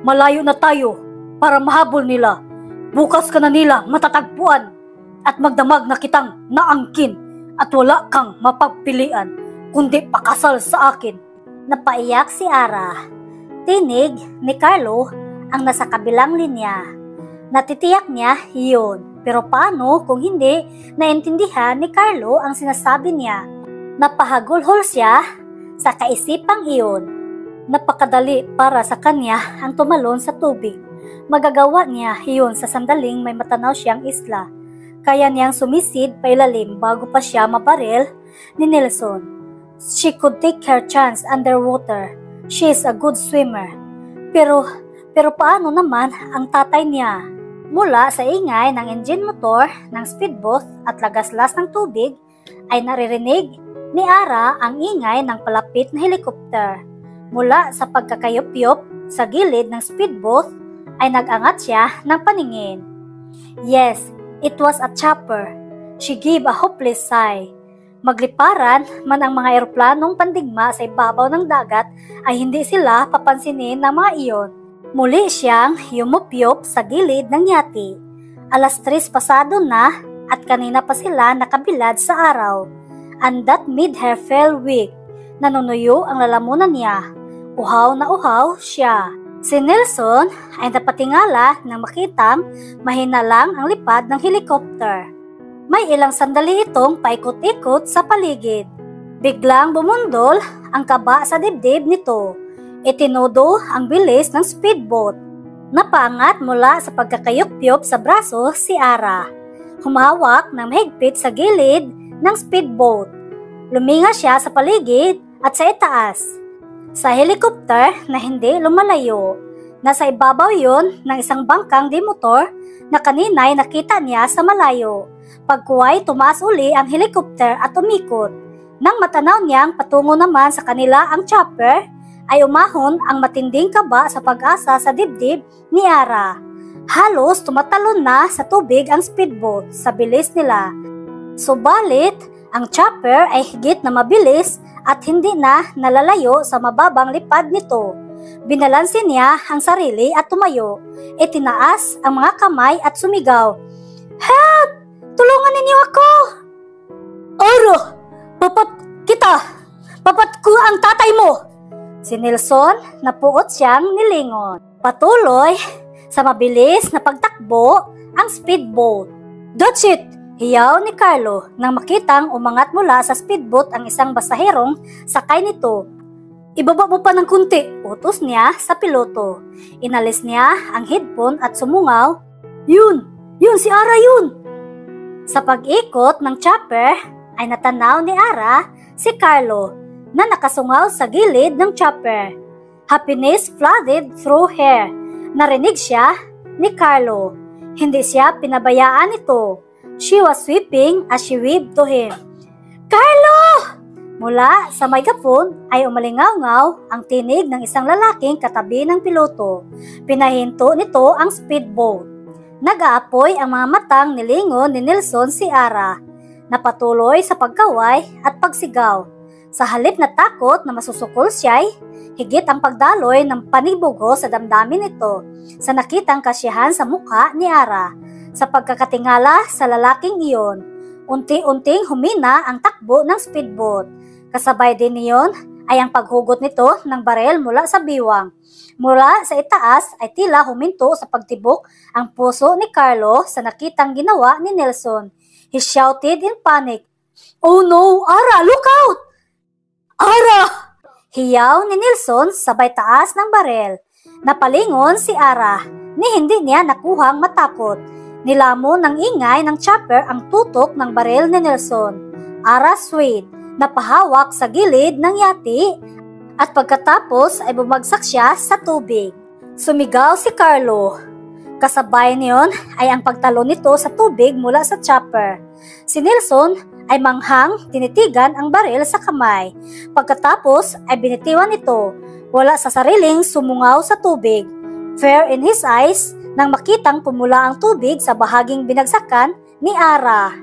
Malayo na tayo para mahabol nila. Bukas ka na nila matatagpuan at magdamag na kitang naangkin at wala kang mapagpilian kundi pakasal sa akin. Napaiyak si Ara. Tinig ni Carlo ang nasa kabilang linya. Natitiyak niya iyon, pero paano kung hindi naintindihan ni Carlo ang sinasabi niya? Napahagulhol siya sa kaisipang iyon. Napakadali para sa kanya ang tumalon sa tubig. Magagawa niya iyon sa sandaling may matanaw siyang isla. Kaya niyang sumisid pailalim bago pa siya mabaril ni Nelson. She could take her chance underwater. She is a good swimmer. Pero paano naman ang tatay niya? Mula sa ingay ng engine motor ng speedboat at lagaslas ng tubig ay naririnig ni Ara ang ingay ng palapit na helicopter. Mula sa pagkakayop-yop sa gilid ng speedboat ay nag-angat siya ng paningin. Yes, it was a chopper. She gave a hopeless sigh. Magliparan man ang mga eroplanong pandigma sa ibabaw ng dagat ay hindi sila papansinin ng mga iyon. Muli siyang yumupyop sa gilid ng yati. 3:00 pasado na at kanina pa sila nakabilad sa araw. And that made her feel weak. Nanunuyo ang lalamunan niya. Uhaw na uhaw siya. Si Nelson ay napatingala nang makitang mahina lang ang lipad ng helicopter. May ilang sandali itong paikot-ikot sa paligid. Biglang bumundol ang kaba sa dibdib nito. Itinodo ang bilis ng speedboat. Napaangat mula sa pagkakayop-yop sa braso si Ara. Humawak ng mahigpit sa gilid ng speedboat. Luminga siya sa paligid at sa itaas. Sa helicopter na hindi lumalayo. Nasa ibabaw yon ng isang bangkang di-motor na kanina'y nakita niya sa malayo. Pagkuway tumaas uli ang helicopter at umikot. Nang matanaw niyang patungo naman sa kanila ang chopper, ay umahon ang matinding kaba sa pag-asa sa dibdib ni Ara. Halos tumatalon na sa tubig ang speedboat sa bilis nila. Subalit, ang chopper ay higit na mabilis at hindi na nalalayo sa mababang lipad nito. Binalansin niya ang sarili at tumayo. Itinaas ang mga kamay at sumigaw. Help! Tulungan ninyo ako! Oro! Papat ko ang tatay mo! Si Nelson, napuot siyang nilingon. Patuloy sa mabilis na pagtakbo ang speedboat. That's it! Hiyaw ni Carlo nang makitang umangat mula sa speedboat ang isang basaherong sakay nito. Ibaba mo pa ng kunti, utos niya sa piloto. Inalis niya ang headphone at sumungaw. Yun si Ara yun! Sa pag-ikot ng chopper ay natanaw ni Ara si Carlo na nakasungaw sa gilid ng chopper. Happiness flooded through her. Narinig siya ni Carlo. Hindi siya pinabayaan ito. She was weeping as she waved to him. Carlo! Mula sa microphone ay umalingaw-ngaw ang tinig ng isang lalaking katabi ng piloto. Pinahinto nito ang speedboat. Nag-aapoy ang mga matang nilingon ni Nelson si Ara. Napatuloy sa pagkaway at pagsigaw. Sa halip na takot na masusukol siya'y higit ang pagdaloy ng panibugo sa damdamin nito sa nakitang kasiyahan sa mukha ni Ara. Sa pagkakatingala sa lalaking iyon, unti-unting humina ang takbo ng speedboat. Kasabay din niyon ay ang paghugot nito ng barel mula sa biwang. Mula sa itaas ay tila huminto sa pagtibok ang puso ni Carlo sa nakitang ginawa ni Nelson. He shouted in panic, "Oh no, Ara, look out! Ara!" Hiyaw ni Nelson sabay taas ng barel. Napalingon si Ara ni hindi niya nakuhang matakot. Nilamon ng ingay ng chopper ang tutok ng baril ni Nelson. Ara swayed, napahawak sa gilid ng yati at pagkatapos ay bumagsak siya sa tubig. Sumigaw si Carlo. Kasabay niyon ay ang pagtalon nito sa tubig mula sa chopper. Si Nelson ay manghang tinitigan ang baril sa kamay. Pagkatapos ay binitiwan ito. Wala sa sariling sumungaw sa tubig. Fear in his eyes nang makitang pumula ang tubig sa bahaging binagsakan ni Ara.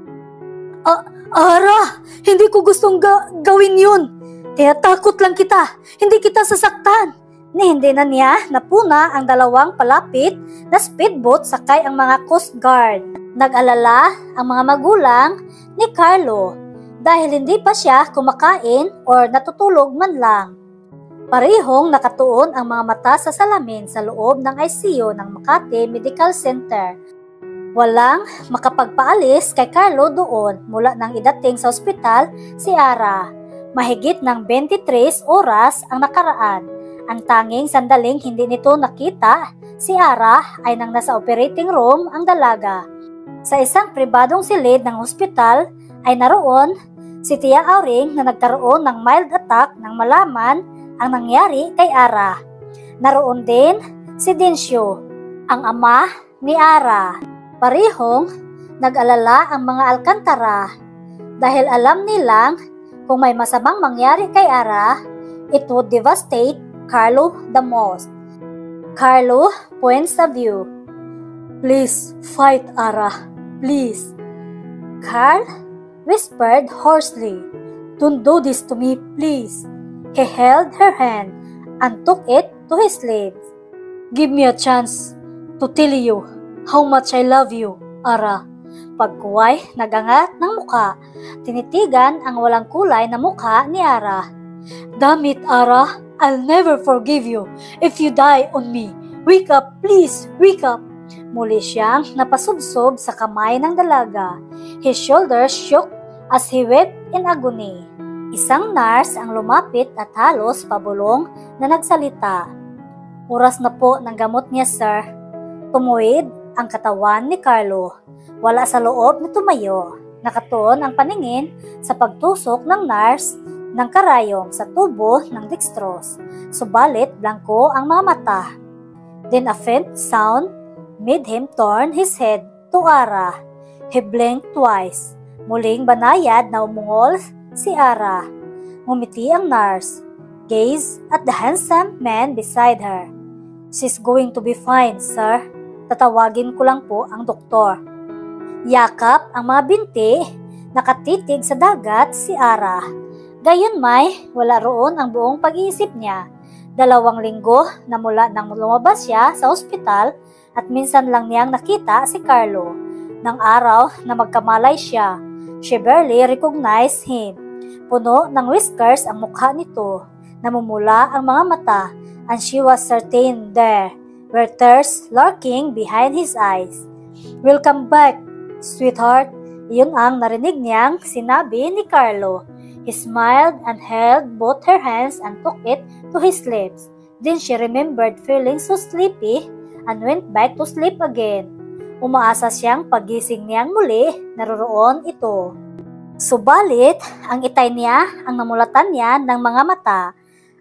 Ara, hindi ko gustong gawin yun. Tinatakot lang kita. Hindi kita sasaktan. Hindi na niya napuna ang dalawang palapit na speedboat sakay ang mga Coast Guard. Nag-alala ang mga magulang ni Carlo dahil hindi pa siya kumakain or natutulog man lang. Parehong nakatuon ang mga mata sa salamin sa loob ng ICU ng Makati Medical Center. Walang makapagpaalis kay Carlo doon mula nang idating sa ospital si Ara. Mahigit ng 23 oras ang nakaraan. Ang tanging sandaling hindi nito nakita si Ara ay nang nasa operating room ang dalaga. Sa isang pribadong silid ng ospital ay naroon si Tia Auring na nagkaroon ng mild attack nang malaman ang nangyari kay Ara. Naroon din si Densyo, ang ama ni Ara. Parehong nag-alala ang mga Alcantara dahil alam nilang kung may masamang mangyari kay Ara, it would devastate Carlo the most. Carlo points of view. Please fight, Ara. Please. Carl whispered hoarsely. Don't do this to me, please. He held her hand and took it to his lips. Give me a chance to tell you how much I love you, Ara. Pagkuway, nagangat ng muka. Tinitigan ang walang kulay na muka ni Ara. Damn it, Ara. I'll never forgive you if you die on me. Wake up, please, wake up. Muli siyang napasubsob sa kamay ng dalaga. His shoulders shook as he wept in agony. Isang nurse ang lumapit at halos pabulong na nagsalita. Oras na po ng gamot niya, sir. Tumuwid ang katawan ni Carlo. Wala sa loob na tumayo. Nakatuon ang paningin sa pagtusok ng nurse ng karayom sa tubo ng dextrose. Subalit blanko ang mga mata. Then a faint sound made him turn his head to Ara. He blinked twice. Muling banayad na umungol si Ara. Ngumiti ang nurse. Gaze at the handsome man beside her. She's going to be fine, sir. Tatawagin ko lang po ang doktor. Yakap ang mga binti, nakatitig sa dagat si Ara. Gayunmay, wala roon ang buong pag-iisip niya. 2 linggo na mula nang lumabas siya sa ospital at minsan lang niyang nakita si Carlo. Nang araw na magkamalay siya, she barely recognized him. Puno ng whiskers ang mukha nito, namumula ang mga mata, and she was certain there were tears lurking behind his eyes. Welcome back, sweetheart. Iyon ang narinig niyang sinabi ni Carlo. He smiled and held both her hands and took it to his lips. Then she remembered feeling so sleepy and went back to sleep again. Umaasa siyang pagising niyang muli, naroroon ito. Subalit, ang itay niya ang namulatan niya ng mga mata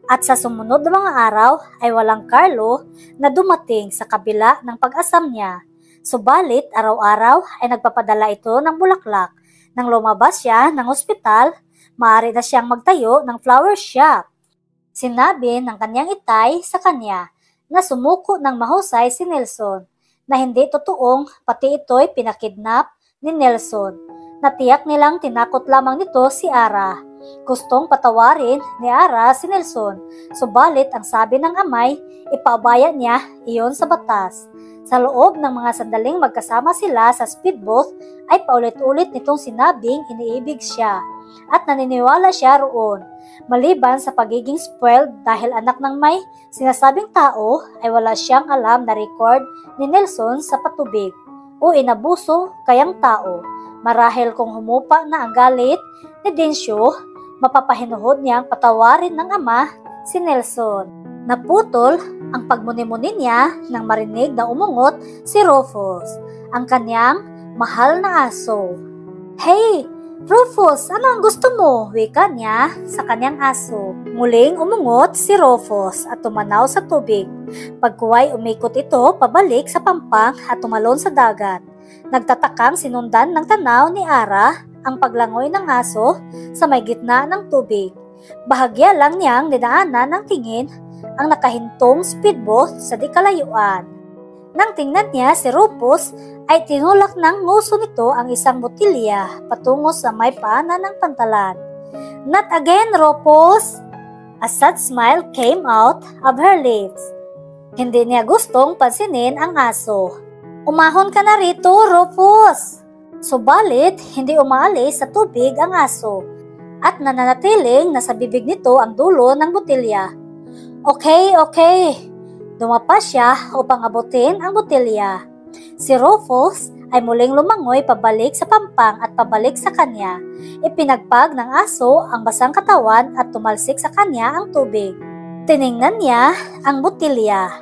at sa sumunod na mga araw ay walang Carlo na dumating sa kabila ng pag-asam niya. Subalit, araw-araw ay nagpapadala ito ng bulaklak. Nang lumabas siya ng ospital, maaari na siyang magtayo ng flower shop. Sinabi ng kanyang itay sa kanya na sumuko ng mahusay si Nelson, na hindi totoong pati ito'y pinakidnap ni Nelson. Natiyak nilang tinakot lamang nito si Ara. Gustong patawarin ni Ara si Nelson, subalit ang sabi ng amay, ipaubaya niya iyon sa batas. Sa loob ng mga sandaling magkasama sila sa speedboat ay paulit-ulit nitong sinabing iniibig siya at naniniwala siya roon. Maliban sa pagiging spoiled dahil anak ng may sinasabing tao ay wala siyang alam na record ni Nelson sa patubig o inabuso kayang tao. Marahil kung humupa na ang galit ni Densyo, mapapahinuhod niyang patawarin ng ama si Nelson. Naputol ang pagmuni-muni niya nang marinig na umungot si Rufus, ang kanyang mahal na aso. Hey, Rufus, ano ang gusto mo? Wika niya sa kanyang aso. Muling umungot si Rufus at tumanaw sa tubig. Pagkuway umikot ito pabalik sa pampang at tumalon sa dagat. Nagtatakang sinundan ng tanaw ni Ara ang paglangoy ng aso sa may gitna ng tubig. Bahagya lang niyang dinaanan ng tingin ang nakahintong speedboat sa di kalayuan. Nang tingnan niya si Rufus ay tinulak ng nguso nito ang isang botilya patungo sa may paanan ng pantalan. Not again, Rufus! A sad smile came out of her lips. Hindi niya gustong pansinin ang aso. Umahon ka na rito, Rufus! Subalit, hindi umaalis sa tubig ang aso at nananatiling nasa bibig nito ang dulo ng botilya. Okay, okay. Dumapa siya upang abutin ang botelya. Si Rufus ay muling lumangoy pabalik sa pampang at pabalik sa kanya. Ipinagpag ng aso ang basang katawan at tumalsik sa kanya ang tubig. Tiningnan niya ang botelya.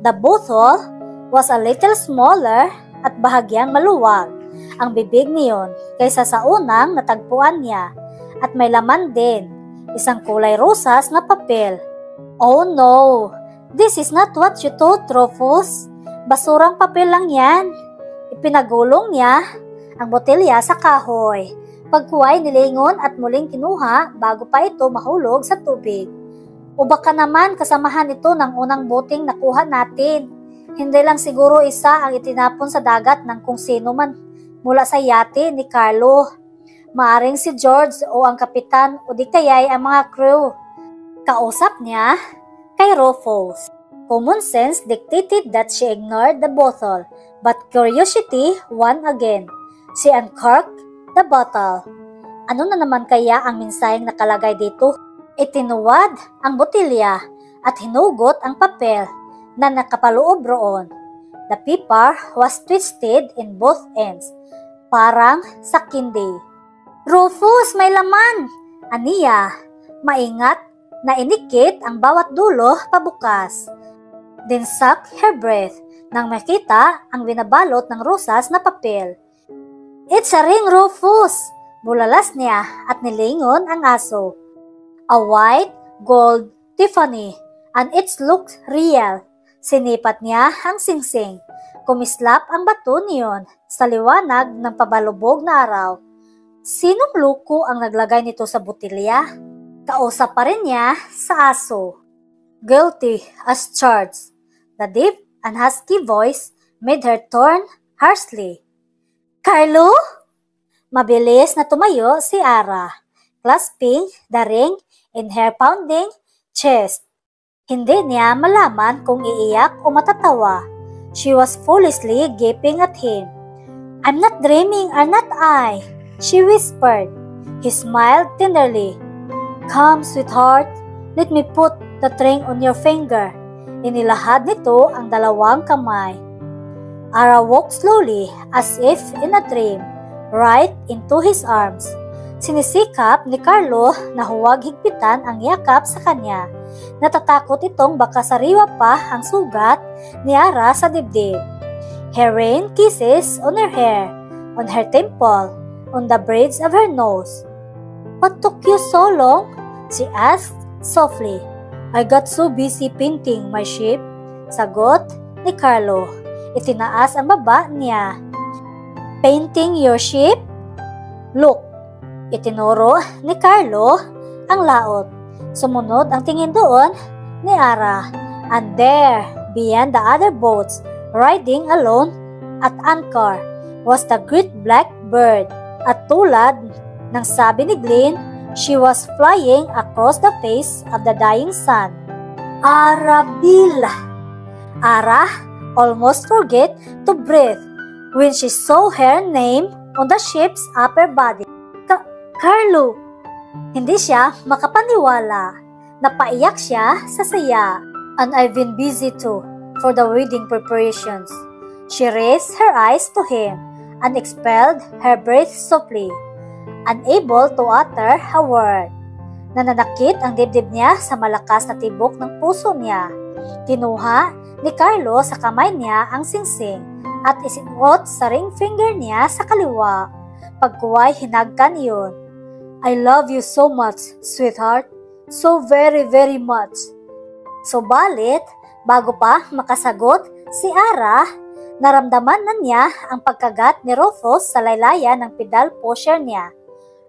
The bottle was a little smaller at bahagyang maluwag ang bibig niyon kaysa sa unang natagpuan niya at may laman din, isang kulay rosas na papel. Oh no! This is not what you thought, Rufus. Basurang papel lang yan. Ipinagulong niya ang botelya sa kahoy. Pagkuhay nilingon at muling kinuha bago pa ito mahulog sa tubig. O baka naman kasamahan ito ng unang boting nakuha natin. Hindi lang siguro isa ang itinapon sa dagat ng kung sino man mula sa yate ni Carlo. Maaring si George o ang kapitan o di kaya'y ang mga crew. Kausap niya kay Rufus. Common sense dictated that she ignored the bottle, but curiosity won again. She uncorked the bottle. Ano na naman kaya ang mensaheng nakalagay dito? Itinuwad ang botelya at hinugot ang papel na nakapaloob roon. The paper was twisted in both ends, parang sa kindi. Rufus, may laman! Aniya, maingat na inikit ang bawat dulo pabukas. Then sucked her breath nang makita ang binabalot ng rosas na papel. It's a ring, Rufus! Bulalas niya at nilingon ang aso. A white gold Tiffany, and it looked real. Sinipat niya ang singsing. Kumislap ang bato niyon sa liwanag ng pabalubog na araw. Sinong luko ang naglagay nito sa botelya? Kausap pa rin niya sa aso. Guilty as charged. The deep and husky voice made her turn harshly. Carlo? Mabilis na tumayo si Ara, clasping the ring in her pounding chest. Hindi niya malaman kung iiyak o matatawa. She was foolishly gaping at him. I'm not dreaming, are not I? She whispered. He smiled tenderly. Come, sweetheart, let me put the ring on your finger. Inilahad nito ang dalawang kamay. Ara walked slowly as if in a dream, right into his arms. Sinisikap ni Carlo na huwag higpitan ang yakap sa kanya. Natatakot itong baka sariwa pa ang sugat ni Ara sa dibdib. Her rain kisses on her hair, on her temple, on the bridge of her nose. What took you so long? She asked softly. I got so busy painting my ship. Sagot ni Carlo. Itinaas ang baba niya. Painting your ship? Look, itinuro ni Carlo ang laot. Sumunod ang tingin doon ni Ara. And there, beyond the other boats, riding alone at anchor, was the great black bird. At tulad ng sabi ni Glenn, she was flying across the face of the dying sun. Arabella! Ara almost forget to breathe when she saw her name on the ship's upper body. Carlo! Hindi siya makapaniwala. Napaiyak siya sa saya. And I've been busy too for the wedding preparations. She raised her eyes to him and expelled her breath softly, unable to utter a word. Nananakit ang dibdib niya sa malakas na tibok ng puso niya. Kinuha ni Carlo sa kamay niya ang singsing at isinuot sa ring finger niya sa kaliwa. Pagkuway hinagkan iyon. I love you so much, sweetheart. So very, very much. Subalit, bago pa makasagot si Ara, naramdaman na niya ang pagkagat ni Rufus sa laylayan ng pedal pusher niya.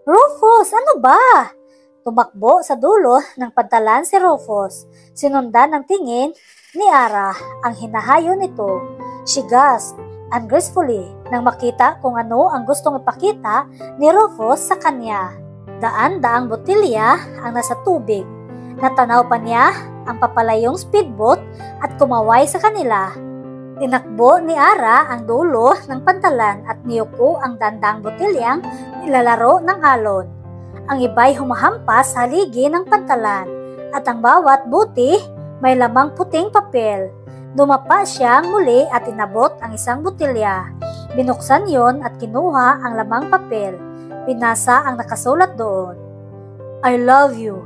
Rufus, ano ba? Tumakbo sa dulo ng pantalan si Rufus. Sinundan ng tingin ni Ara ang hinahayo nito. She gasped ungracefully nang makita kung ano ang gustong ipakita ni Rufus sa kanya. Daan-daang botelya ang nasa tubig. Natanaw pa niya ang papalayong speedboat at kumaway sa kanila. Tinakbo ni Ara ang dulo ng pantalan at niyuko ang dandang botelyang nilalaro ng alon. Ang iba'y humahampas sa haligi ng pantalan at ang bawat buti May lamang puting papel. Dumapa siyang muli at inabot ang isang botilya. Binuksan yon at kinuha ang lamang papel. Binasa ang nakasulat doon. I love you,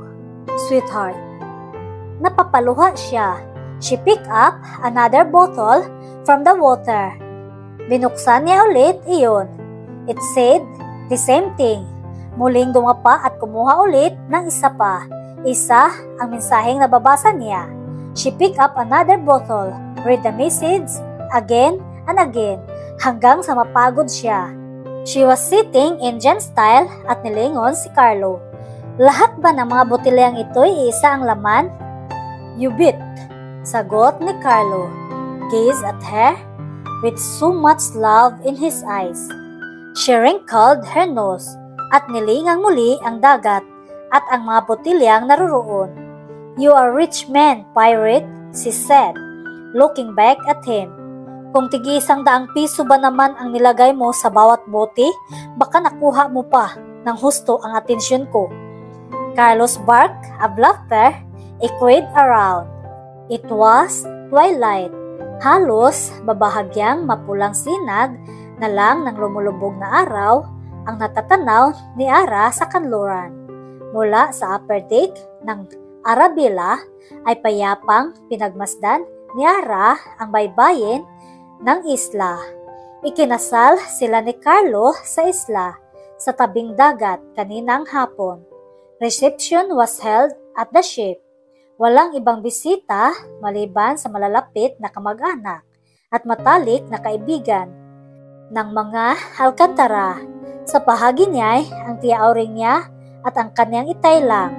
sweetheart. Napapaluha siya. She picked up another bottle from the water. Binuksan niya ulit iyon. It said the same thing. Muling dumapa at kumuha ulit ng isa pa. Isa ang mensaheng nababasa niya. She picked up another bottle, read the message again and again, hanggang sa mapagod siya. She was sitting Indian style at nilingon si Carlo. Lahat ba ng mga botilyang ito'y iisa ang laman? You bet, sagot ni Carlo. Gaze at her with so much love in his eyes. She wrinkled her nose at nilingang muli ang dagat at ang mga botilyang naroon. You are a rich man, pirate, she said, looking back at him. Kung tig-100 piso ba naman ang nilagay mo sa bawat bote, baka nakuha mo pa ng husto ang atensyon ko. Carlos barked of laughter, echoed around. It was twilight. Halos babahagyang mapulang sinag na lang ng lumulubog na araw ang natatanaw ni Ara sa kanluran. Mula sa upper deck ng Arabella ay payapang pinagmasdan ni Ara ang baybayin ng isla. Ikinasal sila ni Carlo sa isla sa tabing dagat kaninang hapon. Reception was held at the ship. Walang ibang bisita maliban sa malalapit na kamag-anak at matalik na kaibigan ng mga Alcantara. Sa bahagi niya ang tiya-auring niya at ang kanyang itay lang,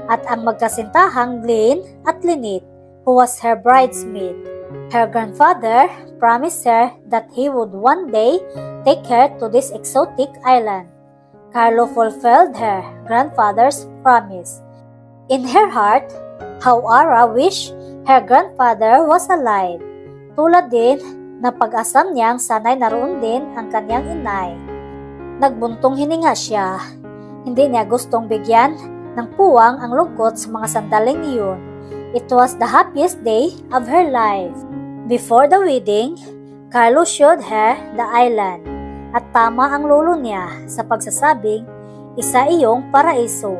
at ang magkasintahang Glenn at Lynette, who was her bridesmaid. Her grandfather promised her that he would one day take her to this exotic island. Carlo fulfilled her grandfather's promise. In her heart, how Ara wished her grandfather was alive. Tulad din ng pag-asam niyang sanay naroon din ang kanyang inay. Nagbuntong hininga siya. Hindi niya gustong bigyan ng puwang ang lungkot sa mga sandaling iyon. It was the happiest day of her life. Before the wedding, Carlo showed her the island at tama ang lolo niya sa pagsasabing isa iyong paraiso.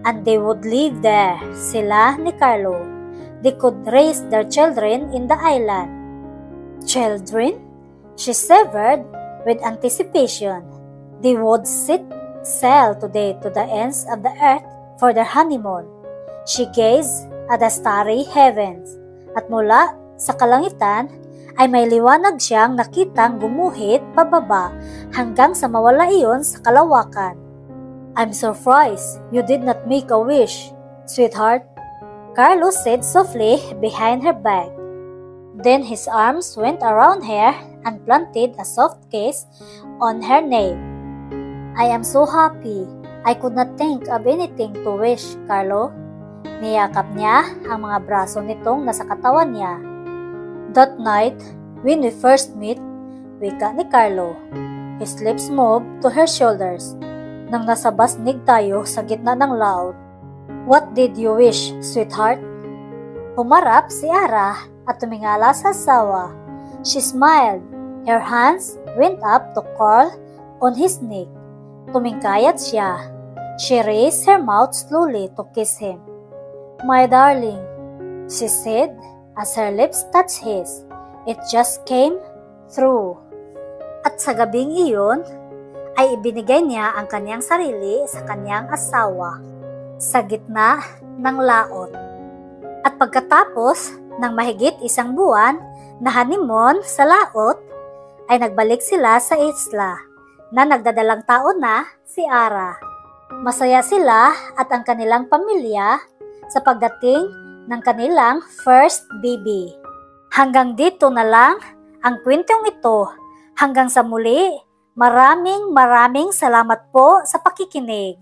And they would live there, sila ni Carlo. They could raise their children in the island. Children? She shivered with anticipation. They would sail today to the ends of the earth for their honeymoon. She gazed at the starry heavens, at mula sa kalangitan ay may liwanag siyang nakitang gumuhit pababa hanggang sa mawala iyon sa kalawakan. I'm surprised you did not make a wish, sweetheart, Carlos said softly behind her back. Then his arms went around her and planted a soft kiss on her neck. I am so happy. I could not think of anything to wish, Carlo. Niyakap niya ang mga braso nitong nasa katawan niya. That night, when we first met, wika ni Carlo. His lips moved to her shoulders. Nang nasa basnig tayo sa gitna ng laot. What did you wish, sweetheart? Humarap si Ara at tumingala sa asawa. She smiled. Her hands went up to curl on his neck. Tumingkayat siya. She raised her mouth slowly to kiss him. My darling, she said as her lips touched his. It just came through. At sa gabing iyon, ay ibinigay niya ang kanyang sarili sa kanyang asawa sa gitna ng laot. At pagkatapos ng mahigit 1 buwan na honeymoon sa laot, ay nagbalik sila sa isla na nagdadalang tao na si Ara. Masaya sila at ang kanilang pamilya sa pagdating ng kanilang first baby. Hanggang dito na lang ang kwentong ito. Hanggang sa muli, maraming salamat po sa pakikinig.